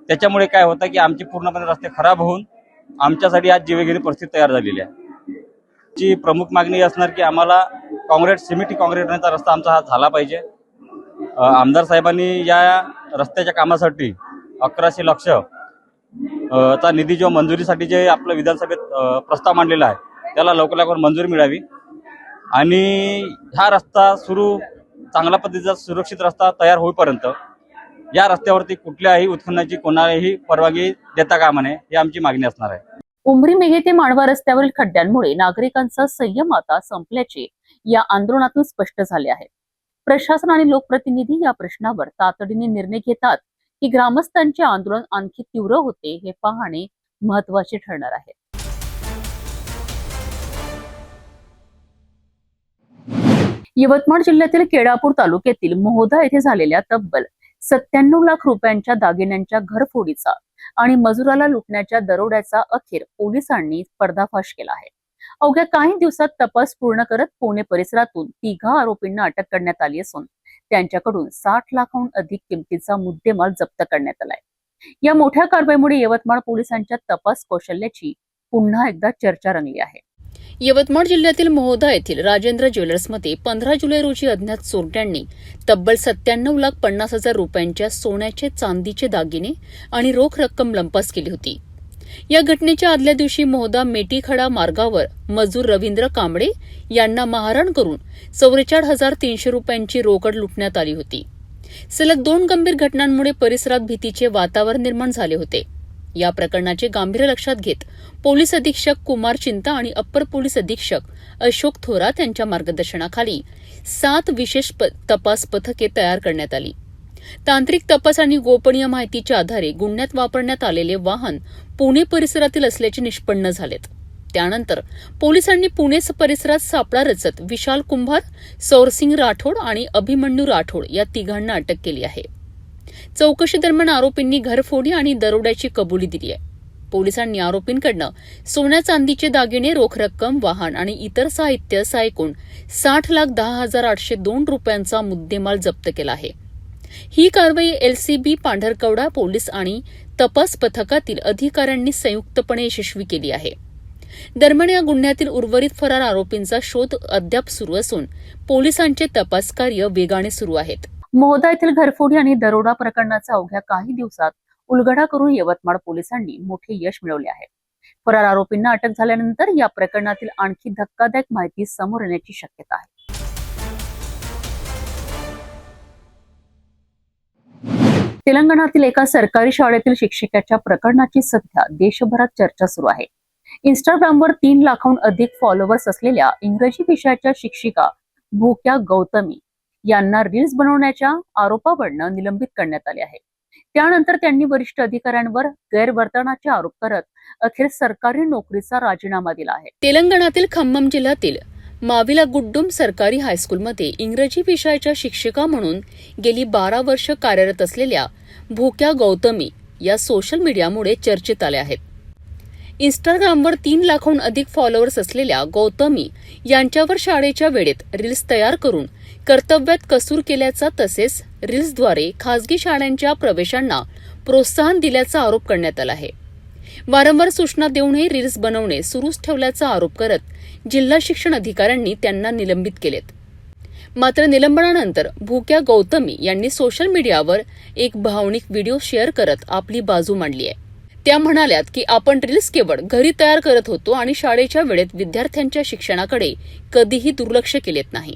त्याच्यामुळे काय होतं की आमचे पूर्णपणे रस्ते खराब होऊन आमच्यासाठी आज जीवघेणी परिस्थिती तयार झालेली आहे. ची प्रमुख मागणी असणार की आम्हाला सिमेंट काँक्रीटचा रस्ता आमचा हा झाला पाहिजे. आमदार साहेबांनी या रस्त्याच्या कामासाठी 1100 लाख चा निधी जो मंजुरीसाठी जे आपलं विधानसभेत प्रस्ताव मांडलेला आहे त्याला लवकर मंजुरी मिळावी आणि हा रस्ता चांगल्या पद्धतीचा सुरक्षित रस्ता तयार होईपर्यंत या रस्त्यावरती कुठल्याही उत्खननाची कोणालाही परवानगी देता कामा नये ही आमची मागणी असणार आहे. उमरी मेघे ते मांडवा रस्त्यावरील खड्ड्यांमुळे नागरिकांचा संयम आता संपल्याचे या आंदोलनातून स्पष्ट झाले आहे. प्रशासन आणि लोकप्रतिनिधी या प्रश्नावर तातडीने निर्णय घेतात की ग्रामस्थांचे आंदोलन आणखी तीव्र होते हे पाहणे महत्त्वाचे ठरणार आहे. यवतमाळ जिल्ह्यातील केळापूर तालुक्यातील मोहोदा येथे झालेल्या तब्बल 97 लाख रुपयांच्या दागिन्यांच्या घरफोडीचा आणि मजुराला लुटण्याच्या दरोड्याचा अखेर पोलिसांनी पर्दाफाश केला आहे. अवघ्या काही दिवसात तपास पूर्ण करत पुणे परिसरातून 3 आरोपींना अटक करण्यात आली असून त्यांच्याकडून 60 लाखांहून अधिक किमतीचा मुद्देमाल जप्त करण्यात आलाय. या मोठ्या कारवाईमुळे यवतमाळ पोलिसांच्या तपास कौशल्याची पुन्हा एकदा चर्चा रंगली आहे. यवतमाळ जिल्ह्यातील मोहोदा येथील राजेंद्र ज्वेलर्समध्ये 15 जुलै रोजी अज्ञात चोरट्यांनी तब्बल 97,50,000 रुपयांच्या सोन्याचे, चांदीचे दागिने आणि रोख रक्कम लंपास केली होती. या घटनेच्या आदल्या दिवशी मोहोदा मेटीखडा मार्गावर मजूर रवींद्र कांबळे यांना मारहाण करून 44,300 रुपयांची रोकड लुटण्यात आली होती. सलग 2 गंभीर घटनांमुळे परिसरात भीतीचे वातावरण निर्माण झाले होते. या प्रकरणाचे गांभीर्य लक्षात घेत पोलीस अधीक्षक कुमार चिंता आणि अप्पर पोलीस अधीक्षक अशोक थोरात यांच्या मार्गदर्शनाखाली 7 विशेष तपास पथके तयार करण्यात आली. तांत्रिक तपास आणि गोपनीय माहितीच्या आधारे गुन्ह्यात वापरण्यात आलेले वाहन पुणे परिसरातील असल्याचे निष्पन्न झालेत. त्यानंतर पोलिसांनी पुणे परिसरात सापळा रचत विशाल कुंभार, सौरसिंग राठोड आणि अभिमन्यू राठोड या 3 अटक केली आहे. चौकशी दरम्यान आरोपींनी घरफोडी आणि दरोड्याची कबुली दिली आहे. पोलिसांनी आरोपींकडनं सोन्या चांदीचे दागिने, रोख रक्कम, वाहन आणि इतर साहित्य असा एकूण 60,10,802 रुपयांचा मुद्देमाल जप्त केला आहे. ही कारवाई LCB पांढरकवडा पोलीस आणि तपास पथकातील अधिकाऱ्यांनी संयुक्तपणे यशस्वी केली आहे. दरम्यान या गुन्ह्यातील उर्वरित फरार आरोपींचा शोध अद्याप सुरू असून पोलिसांचे तपास कार्य वेगाने सुरू आहेत. मोहदा येथील घरफोडी आणि दरोडा प्रकरणाचा अवघ्या काही दिवसात उलगडा करून यवतमाळ पोलिसांनी मोठे यश मिळवले आहे. फरार आरोपींना अटक झाल्यानंतर या प्रकरणातील आणखी धक्कादायक माहिती समोर येण्याची शक्यता आहे. तेलंगणातील एका सरकारी शाळेतील शिक्षिकेच्या प्रकरणाची सध्या देशभरात चर्चा सुरू आहे. इंस्टाग्रामवर 3 लाखाहून अधिक फॉलोअर्स असलेल्या इंग्रजी विषयाच्या शिक्षिका भूक्या गौतमी यांना रील्स बनवण्याच्या आरोपावरून निलंबित करण्यात आले आहे. त्यानंतर त्यांनी वरिष्ठ अधिकाऱ्यांवर गैरवर्तनाचे आरोप करत अखेर सरकारी नोकरीचा राजीनामा दिला आहे. तेलंगणातील खम्मम जिल्ह्यातील माविलागुड्डुम सरकारी हायस्कूलमध्ये इंग्रजी विषयाच्या शिक्षिका म्हणून गेली 12 वर्ष कार्यरत असलेल्या भूक्या गौतमी या सोशल मीडियामुळे चर्चेत आल्या आहेत. इंस्टाग्रामवर 3 लाखाहून अधिक फॉलोअर्स असलेल्या गौतमी यांच्यावर शाळेच्या वेळेत रील्स तयार करून कर्तव्यात कसूर केल्याचा तसेच रील्सद्वारे खासगी शाळांच्या प्रवेशांना प्रोत्साहन दिल्याचा आरोप करण्यात आला आहे. वारंवार सूचना देऊनही रील्स बनवणे सुरूच ठेवल्याचा आरोप करत जिल्हा शिक्षण अधिकाऱ्यांनी त्यांना निलंबित केलेत. मात्र निलंबनानंतर भूक्या गौतमी यांनी सोशल मीडियावर एक भावनिक व्हिडिओ शेअर करत आपली बाजू मांडली आहे. त्या म्हणाल्यात की आपण रील्स केवळ घरी तयार करत होतो आणि शाळेच्या वेळेत विद्यार्थ्यांच्या शिक्षणाकडे कधीही दुर्लक्ष केलेत नाही.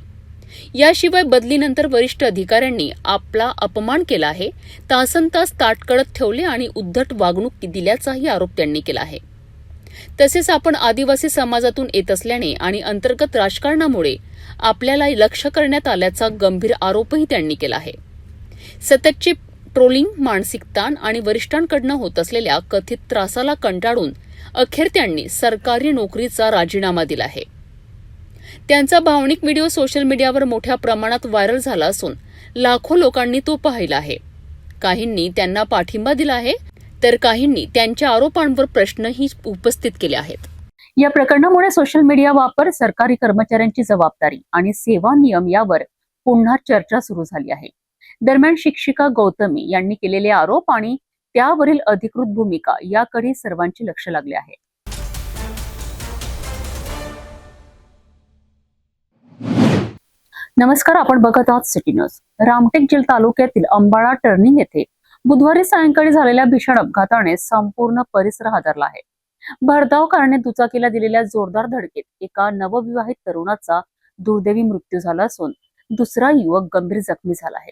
याशिवाय बदलीनंतर वरिष्ठ अधिकाऱ्यांनी आपला अपमान केला आहे, तासनतास ताट कळत ठेवले आणि उद्धट वागणूक दिल्याचाही आरोप त्यांनी केला आहे. तसेच आपण आदिवासी समाजातून येत असल्याने आणि अंतर्गत राजकारणामुळे आपल्याला लक्ष्य करण्यात आल्याचा गंभीर आरोपही त्यांनी केला आहे. सततचे ट्रोलिंग, मानसिक ताण आणि वरिष्ठांकडून होत असलेल्या कथित त्रासाला कंटाळून अखेर त्यांनी सरकारी नोकरीचा राजीनामा दिला आहे. त्यांचा भावनिक व्हिडिओ सोशल मीडियावर मोठ्या प्रमाणात व्हायरल झाला असून लाखो लोकांनी तो पाहिला आहे. काहींनी त्यांना पाठिंबा दिला आहे तर काहींनी त्यांच्या आरोपांवर प्रश्नही उपस्थित केले आहेत. या प्रकरणामुळे सोशल मीडिया वापर, सरकारी कर्मचाऱ्यांची जबाबदारी आणि सेवा नियम यावर पुन्हा चर्चा सुरू झाली आहे. दरम्यान शिक्षिका गौतमी यांनी केलेले आरोप आणि त्यावरील अधिकृत भूमिका याकडे सर्वांचे लक्ष लागले आहे. नमस्कार, आपण बघत आहात सिटी न्यूज. रामटेक जेल तालुक्यातील अंबाळा टर्निंग येथे बुधवारी सायंकाळी झालेल्या भीषण अपघाताने संपूर्ण परिसर हादरला आहे. भरधाव कारने दुचाकीला दिलेल्या जोरदार धडकेत एका नवविवाहित तरुणाचा दुर्दैवी मृत्यू झाला असून दुसरा युवक गंभीर जखमी झाला आहे.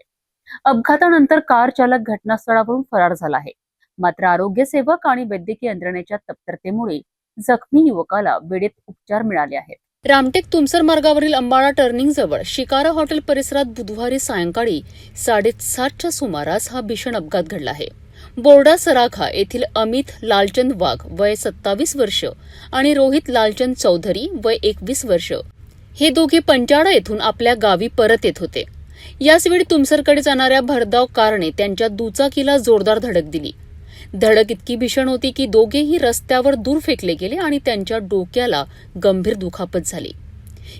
अपघातानंतर कार चालक घटनास्थळावरून फरार झाला आहे. मात्र आरोग्य सेवक आणि वैद्यकीय यंत्रणेच्या तत्परतेमुळे जखमी युवकाला वेळेत उपचार मिळाले आहेत. रामटेक तुमसर मार्गावरील अंबाळा टर्निंग जवळ शिकारा हॉटेल परिसरात बुधवारी सायंकाळी 7:30च्या सुमारास हा भीषण अपघात घडला आहे. बोर्डा सराखा येथील अमित लालचंद वाघ वय 27 वर्ष आणि रोहित लालचंद चौधरी वय 21 वर्ष हे दोघे पंचाळा येथून आपल्या गावी परत येत होते. याचवेळी तुमसरकडे जाणाऱ्या भरधाव कारने त्यांच्या दुचाकीला जोरदार धडक दिली. धडक इतकी भीषण होती की दोघेही रस्त्यावर दूर फेकले गेले आणि त्यांच्या डोक्याला गंभीर दुखापत झाली.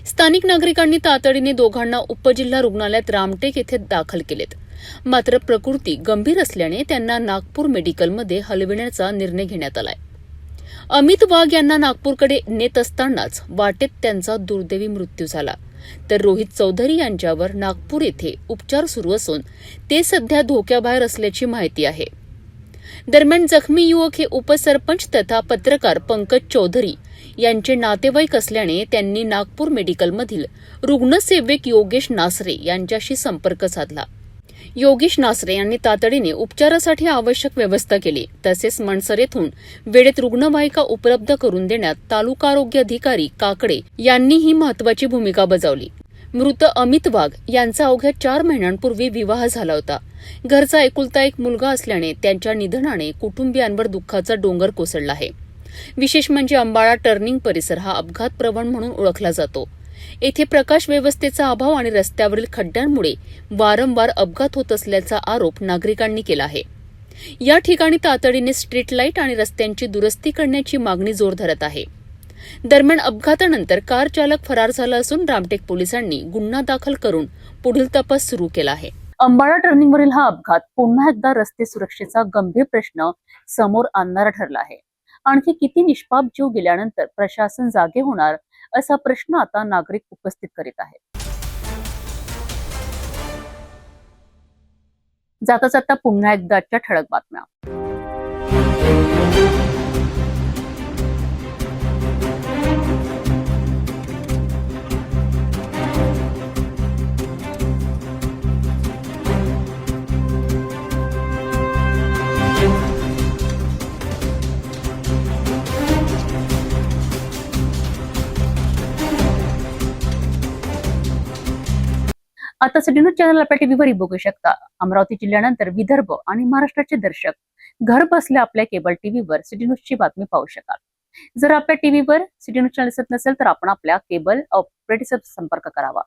स्थानिक नागरिकांनी तातडीने दोघांना उपजिल्हा रुग्णालयात रामटेक येथे दाखल केलेत. मात्र प्रकृती गंभीर असल्याने त्यांना नागपूर मेडिकलमध्ये हलविण्याचा निर्णय घेण्यात आलाय. अमित वाघ यांना नागपूरकडे नेत असतानाच वाटेत त्यांचा दुर्दैवी मृत्यू झाला. तर रोहित चौधरी यांच्यावर नागपूर येथे उपचार सुरू असून ते सध्या धोक्याबाहेर असल्याची माहिती आहे. दरम्यान जखमी युवक हे उपसरपंच तथा पत्रकार पंकज चौधरी यांचे नातेवाईक असल्याने त्यांनी नागपूर मेडिकलमधील रुग्णसेवक योगेश नासरे यांच्याशी संपर्क साधला. योगेश नासरे यांनी तातडीने उपचारासाठी आवश्यक व्यवस्था केली. तसेच मनसर येथून वेळेत रुग्णवाहिका उपलब्ध करून देण्यात तालुका आरोग्य अधिकारी काकडे यांनीही महत्वाची भूमिका बजावली. मृत अमित वाघ यांचा अवघ्या 4 महिन्यांपूर्वी विवाह झाला होता. घरचा एकुलता एक मुलगा असल्याने त्यांच्या निधनाने कुटुंबियांवर दुःखाचा डोंगर कोसळला आहे. विशेष म्हणजे अंबाळा टर्निंग परिसर हा अपघात प्रवण म्हणून ओळखला जातो. येथे प्रकाश व्यवस्थेचा अभाव आणि रस्त्यावरील खड्ड्यांमुळे वारंवार अपघात होत असल्याचा आरोप नागरिकांनी केला आहे. या ठिकाणी तातडीने स्ट्रीट लाईट आणि रस्त्यांची दुरुस्ती करण्याची मागणी जोर धरत आहे. दरम्यान अपघातानंतर कार चालक फरार झाला असून रामटेक पोलिसांनी गुन्हा दाखल करून पुढील तपास सुरू केला आहे. अंबाळा टर्निंगवरील हा अपघात पुन्हा एकदा रस्ते सुरक्षेचा गंभीर प्रश्न समोर आणणारा ठरला आहे. आणखी किती निष्पाप जीव गेल्यानंतर प्रशासन जागे होणार असा प्रश्न आता नागरिक उपस्थित करीत आहेत. जाता जाता पुन्हा एकदा आजच्या ठळक बातम्या. आता सिटी न्यूज चॅनल आपल्या टीव्हीवरही बघू शकता. अमरावती जिल्ह्यानंतर विदर्भ आणि महाराष्ट्राचे दर्शक घर बसल्या आपल्या केबल टीव्हीवर सिटी न्यूजची बातमी पाहू शकाल. जर आपल्या टीव्हीवर सिटी न्यूज चॅनल दिसत नसेल तर आपण आपल्या केबल ऑपरेटरचा संपर्क करावा.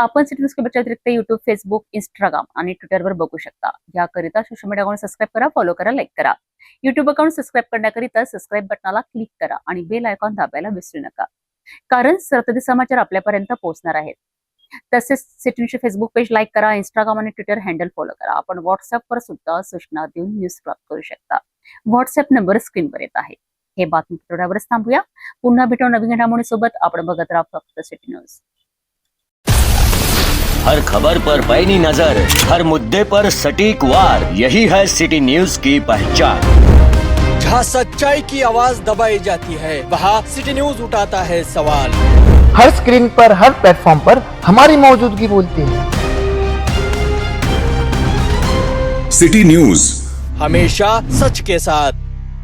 आपण सिटी न्यूज केबलच्या व्यतिरिक्त युट्यूब, फेसबुक, इंस्टाग्राम आणि ट्विटरवर बघू शकता. याकरिता सोशल मीडिया अकाउंट सबस्क्राईब करा, फॉलो करा, लाईक करा. युट्यूब अकाउंट सबस्क्राईब करण्याकरिता सबस्क्राईब बटनाला क्लिक करा आणि बेल आयकॉन दाबायला विसरू नका, कारण सतत समाचार आपल्यापर्यंत पोहोचणार आहेत. तसेच सिटी न्यूजचे फेसबुक पेज लाईक करा, इंस्टाग्राम आणि ट्विटर हँडल फॉलो करा. आपण व्हॉट्सअपवर सुद्धा सूचना देऊन न्यूज प्राप्त करू शकता. व्हॉट्सअप नंबर स्क्रीनवर येत आहे. हे बातमी थोड्यावरच थांबूया. पुन्हा भेटू नवीन घडामोडीसोबत. आपण बघत राहा फक्त सिटी न्यूज. हर खबर पर पैनी नजर, हर मुद्दे पर सटीक वार, यही है सिटी न्यूज की पहचान. जहाँ सच्चाई की आवाज दबाई जाती है, वहाँ सिटी न्यूज उठाता है सवाल. हर स्क्रीन पर, हर प्लेटफॉर्म पर हमारी मौजूदगी बोलती है. सिटी न्यूज हमेशा सच के साथ.